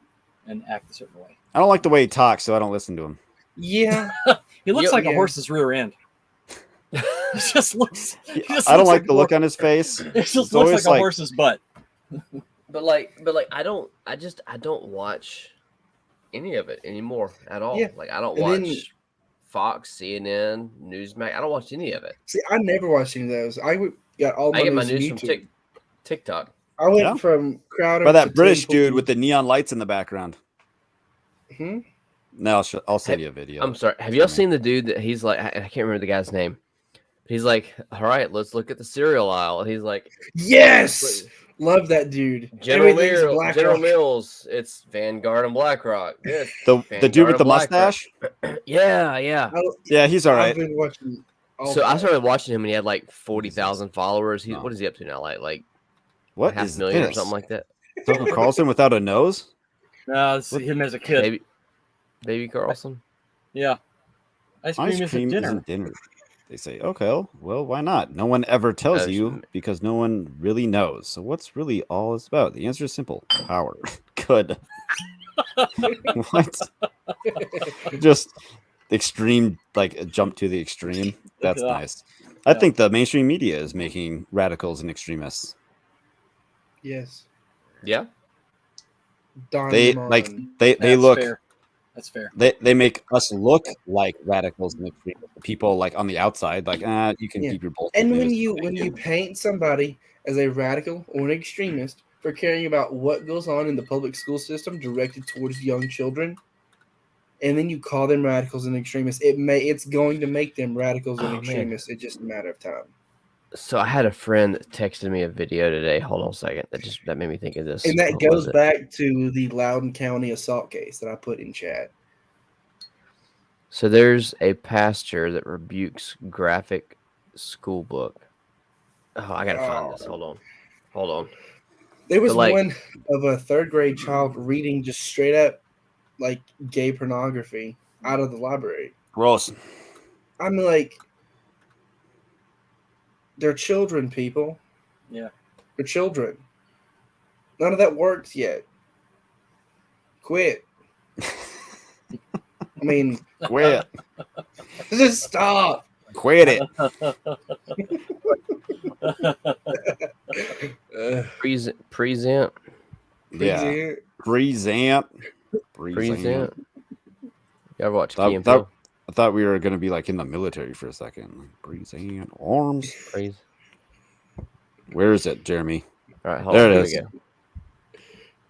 and act a certain way. I don't like the way he talks, so I don't listen to him. Yeah, he looks like a horse's rear end. It just looks. I don't like the look on his face. It just looks like a horse's butt. But I don't watch any of it anymore at all. Yeah. Like I don't watch Fox, CNN, Newsmax. I don't watch any of it. See, I never watched any of those. I get my news from TikTok. I went from Crowder by that British dude with the neon lights in the background. Hmm? No, I'll send you a video. I'm sorry. Have y'all seen the dude that he's like? I can't remember the guy's name. He's like, all right, let's look at the cereal aisle. And he's like, yes, love that dude. General Mills. It's Vanguard and BlackRock. The dude with the mustache. Yeah. Yeah, he's all right. I've been watching. I started watching him, and he had like 40,000 followers. What is he up to now? Like what? 500,000 or something like that. Tucker Carlson without a nose? No, it's him as a kid. Baby Carlson. Yeah. Ice cream isn't dinner. They say, okay, well, why not? No one ever tells you because no one really knows. So what's really all is about? The answer is simple. Power. Good. What? Just extreme, like jump to the extreme. That's nice. I think the mainstream media is making radicals and extremists. Yes. Yeah. They look. Fair. That's fair. They make us look like radicals and extremists. People like on the outside, like you can keep your bullshit. And when you paint somebody as a radical or an extremist for caring about what goes on in the public school system directed towards young children, and then you call them radicals and extremists, it's going to make them radicals and extremists. It's just a matter of time. So I had a friend that texted me a video today. Hold on a second. That made me think of this. And that goes back to the Loudoun County assault case that I put in chat. So there's a pastor that rebukes graphic school book. Oh, I gotta find this. Hold on. There was one of a third grade child reading just straight up like gay pornography out of the library. Gross. I'm like, they're children, people. Yeah. They're children. None of that works yet. Quit. I mean, quit. Just stop. Quit it. Present. Yeah. Present. You ever watch Key and Peele? I thought we were going to be like in the military for a second. Present arms. Where is it, Jeremy? All right, hold there on. it is. Here we go.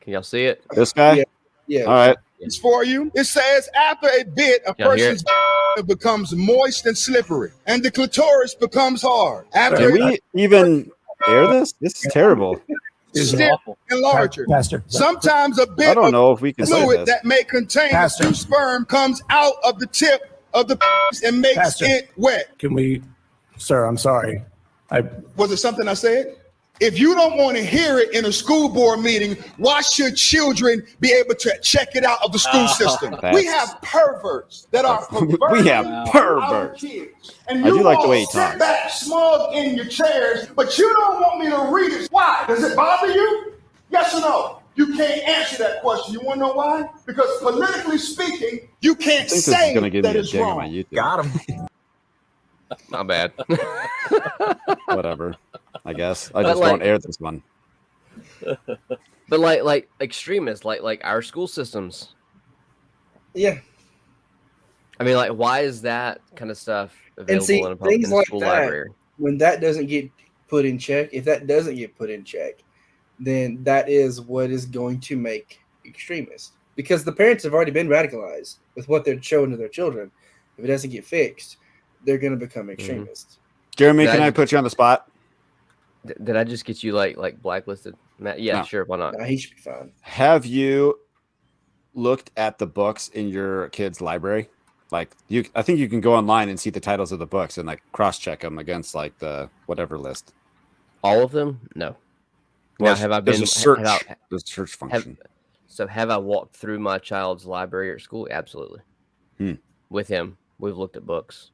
Can y'all see it? This guy? Yeah. All right. It's for you. It says after a bit, a person's becomes moist and slippery, and the clitoris becomes hard. Can we even air this? This is terrible. Stiff and larger. Pastor. Sometimes a bit I don't know if we can say fluid this. that may contain a few sperm comes out of the tip of the penis and makes it wet. Can we, sir? I'm sorry. Was it something I said? If you don't want to hear it in a school board meeting, why should children be able to check it out of the school system? We have perverts that are perverting our kids. And I do like the way he sit talks. back smug in your chairs, but you don't want me to read it. Why? Does it bother you? Yes or no? You can't answer that question. You want to know why? Because politically speaking, you can't say that it's wrong. Got him. Not bad. Whatever. I guess I just won't air this one. But like extremists, like our school systems. Yeah. I mean, like, why is that kind of stuff available in a school library? When that doesn't get put in check, if that doesn't get put in check, then that is what is going to make extremists. Because the parents have already been radicalized with what they're showing to their children. If it doesn't get fixed, they're going to become extremists. Jeremy, can I put you on the spot? Did I just get you like blacklisted? Matt? Yeah, sure. Why not? Nah, he should be fine. Have you looked at the books in your kid's library? Like I think you can go online and see the titles of the books and like cross-check them against like the whatever list. All of them? No. Well, now, have I there's been a search? There's a search function. Have I walked through my child's library or school? Absolutely. With him, we've looked at books,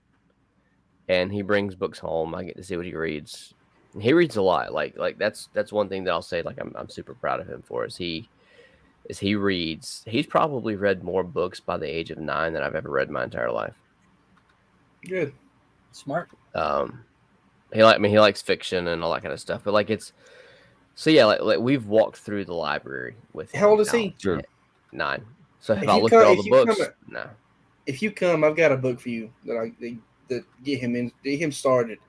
and he brings books home. I get to see what he reads. He reads a lot. Like that's one thing that I'll say. Like I'm super proud of him for is he reads. He's probably read more books by the age of 9 than I've ever read in my entire life. Good, smart. He likes fiction and all that kind of stuff. But like like we've walked through the library with him. How old is he? Sure. 9. So have I looked at all the books? No. If you come, I've got a book for you that get him started.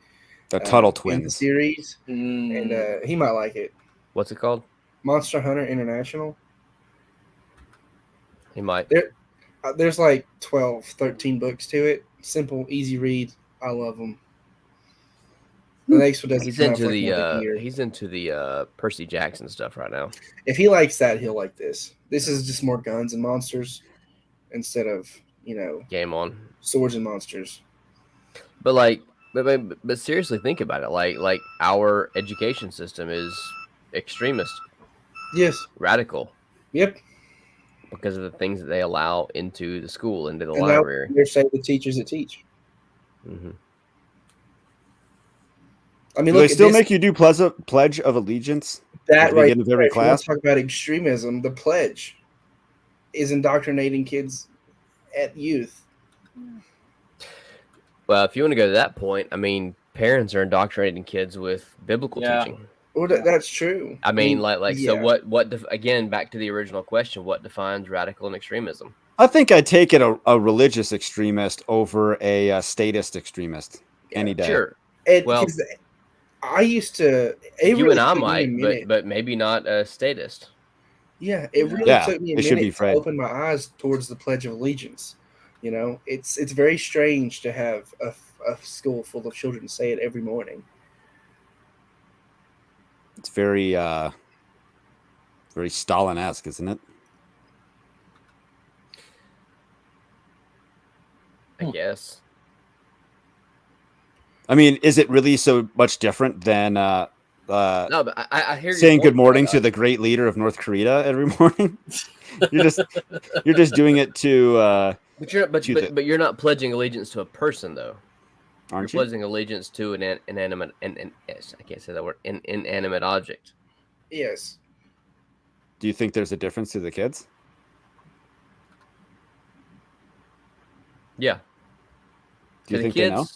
The Tuttle in the Twins series, and he might like it. What's it called? Monster Hunter International. He might. There's like 12, 13 books to it. Simple, easy read. I love them. The next one doesn't. He's into the Percy Jackson stuff right now. If he likes that, he'll like this. This is just more guns and monsters instead of Game On swords and monsters. But seriously, think about it. Like our education system is extremist. Yes. Radical. Yep. because of the things that they allow into the school, into the and library. They're saying the teachers that teach. Mm-hmm. I mean, do they still make you do Pledge of Allegiance that at the right beginning of every if you want class? to talk about extremism, the pledge is indoctrinating kids at youth. Well, if you want to go to that point, I mean, parents are indoctrinating kids with biblical teaching. Well, that's true. I mean, so what? Again, back to the original question: what defines radical and extremism? I think I'd take it a religious extremist over a statist extremist any day. Sure. Well, I used to. You and I might, but maybe not a statist. Yeah, it really took me a minute to open my eyes towards the Pledge of Allegiance. You know, it's very strange to have a school full of children say it every morning. It's very very Stalin-esque, isn't it? I guess. I mean, is it really so much different than no, but I hear saying good morning to the great leader of North Korea every morning? you're just doing it to but you're not pledging allegiance to a person, though. Aren't you're pledging allegiance to an inanimate yes, I can't say that word, an inanimate object. Yes. Do you think there's a difference to the kids? Yeah. Do you think they know?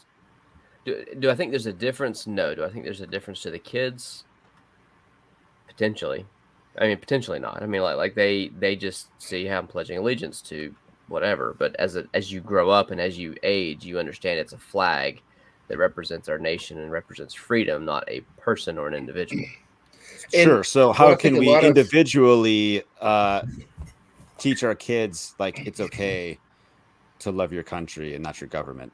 Do I think there's a difference? No. Do I think there's a difference to the kids? Potentially. I mean, potentially not. I mean, like they just see how I'm pledging allegiance to whatever. But as you grow up and as you age, you understand it's a flag that represents our nation and represents freedom, not a person or an individual. Sure. So how can we individually teach our kids like it's okay to love your country and not your government?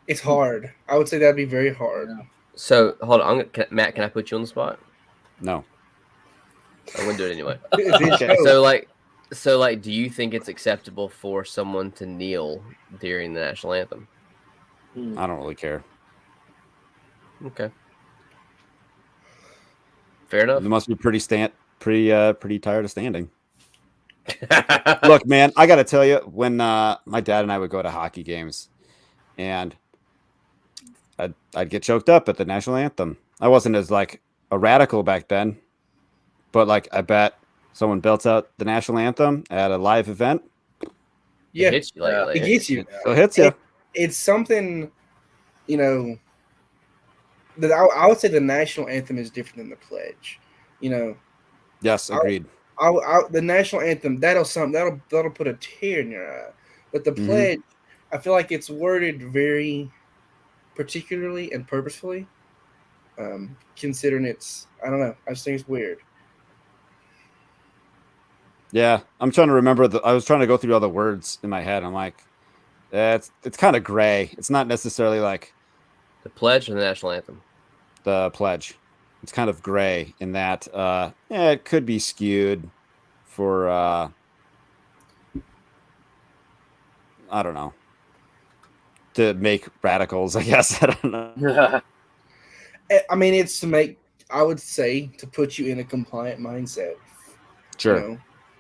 It's hard. I would say that'd be very hard. So hold on, Matt. Can I put you on the spot? No. I wouldn't do it anyway. Okay. So like, do you think it's acceptable for someone to kneel during the national anthem? I don't really care. Okay. Fair enough. You must be pretty tired of standing. Look, man, I got to tell you, when my dad and I would go to hockey games, and I'd get choked up at the national anthem. I wasn't as like a radical back then, but like I bet someone belts out the national anthem at a live event. Yeah, it hits you. It gets you. It hits you. It's something, you know, that I would say the national anthem is different than the pledge. You know. Yes, agreed. The national anthem that'll put a tear in your eye, but the pledge, I feel like it's worded very particularly and purposefully, considering it's, I don't know, I just think it's weird. Yeah, I'm trying to remember I was trying to go through all the words in my head. I'm like, it's kind of gray. It's not necessarily like the pledge or the national anthem. The pledge. It's kind of gray in that it could be skewed for I don't know, to make radicals, I guess. I don't know. I mean, it's to make, I would say, to put you in a compliant mindset. Sure. You know?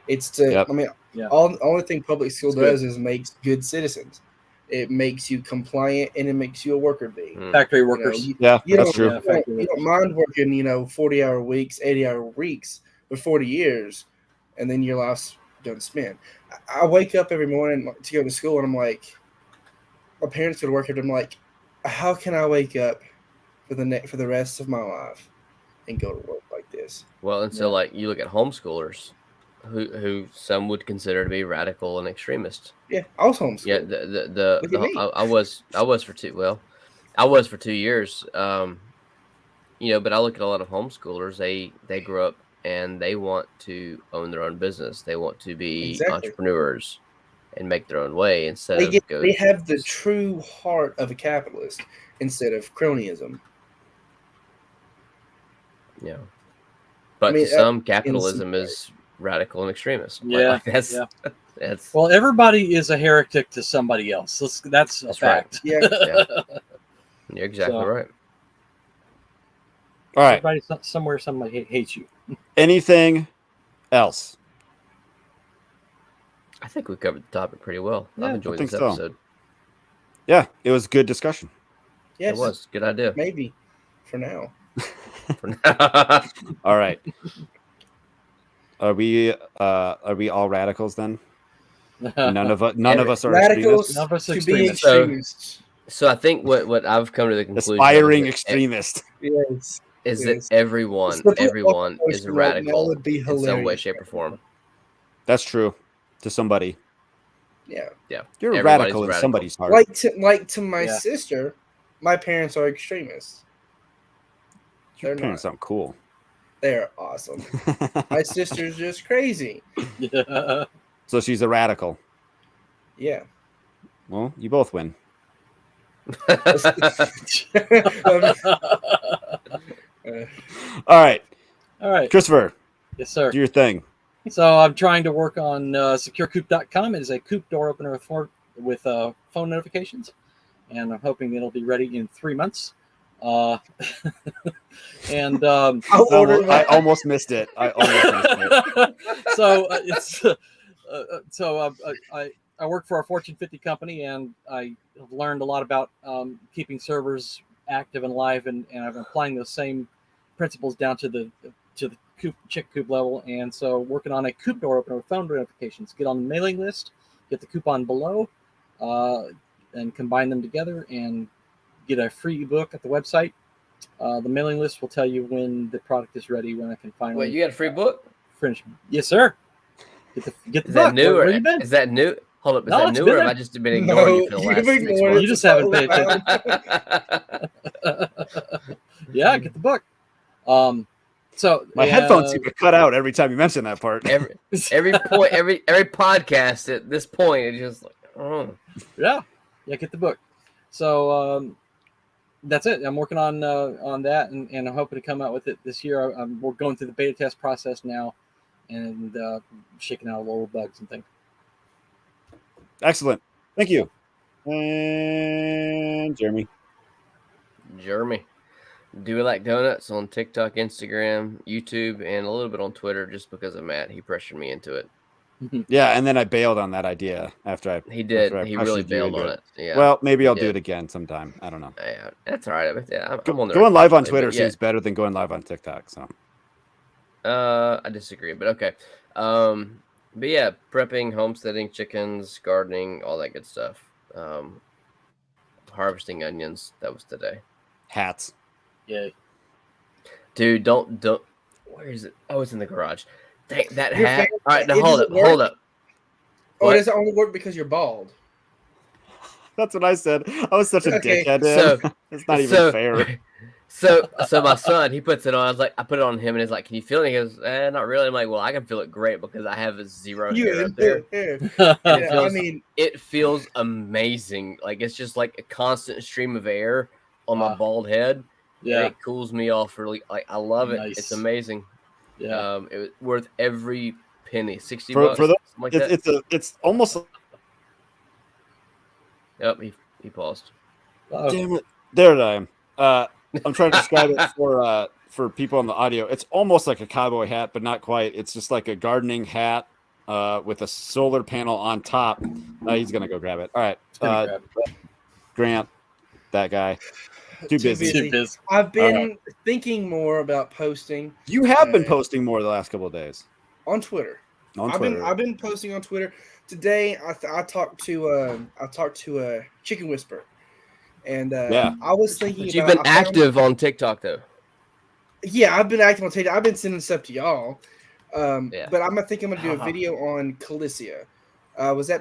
It's to, I mean, only thing public school does is makes good citizens. It makes you compliant and it makes you a worker bee. Factory workers. You that's true. You don't mind working, 40-hour weeks, 80-hour weeks for 40 years, and then your life's done spent. I wake up every morning to go to school, and I'm like, my parents go to work, and I'm like, how can I wake up for the rest of my life and go to work like this? Well, and so like you look at homeschoolers, who some would consider to be radical and extremist. Yeah, I was homeschooled. Yeah, I was for 2. Well, I was for 2 years. But I look at a lot of homeschoolers. They grow up and they want to own their own business. They want to be entrepreneurs and make their own way instead they have the true heart of a capitalist instead of cronyism. Yeah, but to some, capitalism is radical and extremist. That's well, everybody is a heretic to somebody else. That's a fact. Right. Yeah. You're exactly right. All right. Everybody somewhere, somebody hates you. Anything else? I think we covered the topic pretty well. Yeah, I've enjoyed this so. episode. Yeah, it was good discussion. Yes, it was good idea. Maybe for now. All right. Are we all radicals then? None of us are radicals None of us are to be extremists. extremists. So I think what I've come to the conclusion aspiring of extremist. Yes. is Yes. that everyone is a radical would be in some way, hilarious. shape, or form. That's true. To somebody. Yeah. Yeah. You're a Everybody's radical in somebody's heart. Like to my Yeah. sister, my parents are extremists. Your They're parents not. sound cool. They're awesome. My sister's just crazy. Yeah. So she's a radical. Yeah. Well, you both win. All right. All right. Christopher, Yes, sir. do your thing. So I'm trying to work on securecoop.com. It is a coop door opener with phone notifications, and I'm hoping it'll be ready in 3 months. And I almost missed it. So I work for a Fortune 50 company, and I have learned a lot about keeping servers active and live, and I'm applying those same principles down to the chick coop level. And so working on a coop door opener with phone notifications. Get on the mailing list, get the coupon below, and combine them together and get a free ebook at the website. The mailing list will tell you when the product is ready, when I can finally. Wait, you got a free book? Finish. Yes, sir. Get the Is book. that new Where or you been? is that new? Hold up, is No, that it's new been or have there. I just been ignoring you for the you've last 6 ignored months? You just haven't paid attention. Yeah, get the book. So My headphones seem to cut out every time you mention that part. every point, every podcast at this point, it's just like, oh. yeah, get the book. So that's it. I'm working on that, and I'm hoping to come out with it this year. We're going through the beta test process now, and shaking out little bugs and things. Excellent. Thank you. And Jeremy. Do we like donuts on TikTok, Instagram, YouTube, and a little bit on Twitter just because of Matt. He pressured me into it. Yeah, and then I bailed on that idea after I. He did. After I He really pressured you bailed into on it. Yeah. Well, maybe I'll did. do it again sometime. I don't know. Yeah, that's all right. Yeah, I'm on there. Going live on But Twitter yeah. seems better than going live on TikTok. So. I disagree, but okay. But yeah, prepping, homesteading, chickens, gardening, all that good stuff. Harvesting onions. That was today. Hats. Yeah. Dude, don't. Where is it? Oh, it's in the garage. Dang, that Your hat. fan- All right, now it hold doesn't up. work? Oh, What? does it only work because you're bald? That's what I said. I was such a Okay, dickhead. so- Man. It's not even fair. So my son, he puts it on. I put it on him, and he's like, "Can you feel it?" He goes, "Not really." I'm like, "Well, I can feel it great because I have a zero hair up there." And it feels amazing. Like it's just like a constant stream of air on my bald head. Yeah. And it cools me off really. Like I love it. Nice. It's amazing. Yeah. It was worth every penny. $60 For the, something like that. it's almost. Yep, he paused. Damn it! There I am. I'm trying to describe it for people on the audio. It's almost like a cowboy hat, but not quite. It's just like a gardening hat with a solar panel on top. He's gonna go grab it. All right, Grant, that guy, too busy. I've been thinking more about posting. You have been posting more the last couple of days on Twitter. I've been posting on Twitter. Today, I talked to a Chicken Whisperer, and I was thinking. But you've been active on TikTok though. Yeah, I've been active on TikTok. I've been sending stuff to y'all. But I'm gonna do a video on Calicia. Was at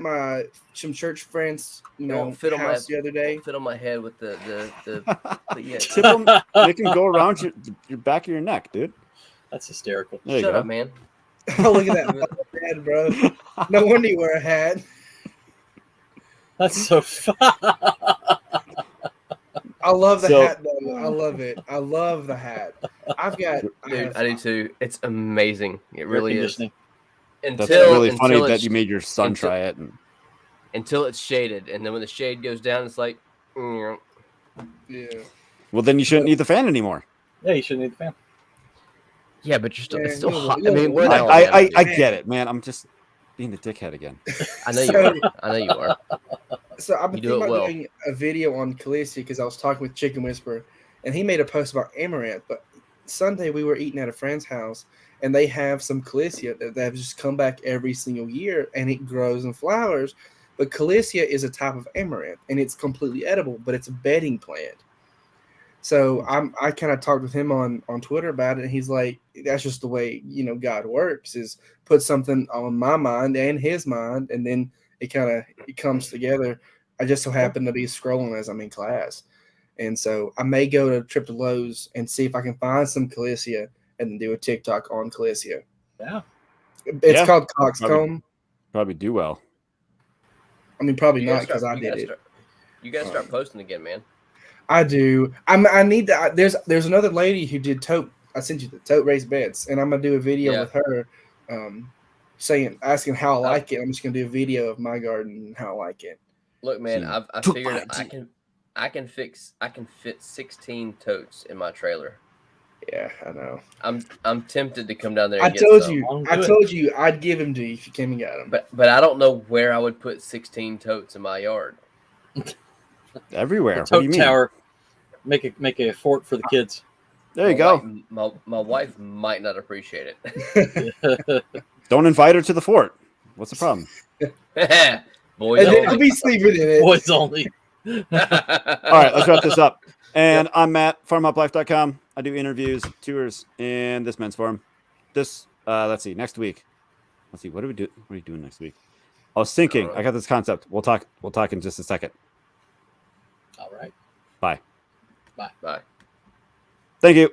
some church friends, house the other day. Fit on my head with the It can go around your back of your neck, dude. That's hysterical. Shut up, man. Oh, look at that head, bro. No wonder you wear a hat. That's so fun. I love the hat, though. I love it. I love the hat. I do too. It's amazing. It really is. That's really funny that you made your son try it. Until it's shaded, and then when the shade goes down, it's like, yeah. Well, then you shouldn't need the fan anymore. Yeah, you shouldn't need the fan. Yeah, but you're still. Yeah, it's still hot. I mean, I get it, man. I'm just. being a dickhead again. I know you are. I know you are. So I've been You do thinking it about well. doing a video on Calicia because I was talking with Chicken Whisperer, and he made a post about amaranth. But Sunday we were eating at a friend's house, and they have some Calicia that have just come back every single year, and it grows and flowers. But Calicia is a type of amaranth, and it's completely edible, but it's a bedding plant. So I kind of talked with him on Twitter about it, and he's like, "That's just the way God works. Is put something on my mind and his mind, and then it comes together." I just so happen to be scrolling as I'm in class, and so I may go to a trip to Lowe's and see if I can find some Calicia and then do a TikTok on Calicia. Yeah, it's called coxcomb. Probably do well. I mean, probably not because I did it. You gotta start posting again, man. I do. I need to. There's another lady who did tote. I sent you the tote raised beds, and I'm gonna do a video with her, asking how I like it. I'm just gonna do a video of my garden and how I like it. Look, man, I figured I can fit 16 totes in my trailer. Yeah, I know. I'm tempted to come down there. I told you I'd give them to you if you came and got them. But I don't know where I would put 16 totes in my yard. Everywhere. What do you mean? Tower. Make a fort for the kids. There you go. My wife might not appreciate it. Don't invite her to the fort. What's the problem? Boys only. I'll be sleeping in it. Boys only. All right, let's wrap this up. And I'm Matt, FarmHopLife.com. I do interviews, tours, and this men's forum. Let's see, next week. Let's see, what are we doing next week? I was thinking, I got this concept. We'll talk in just a second. All right. Bye. Bye. Thank you.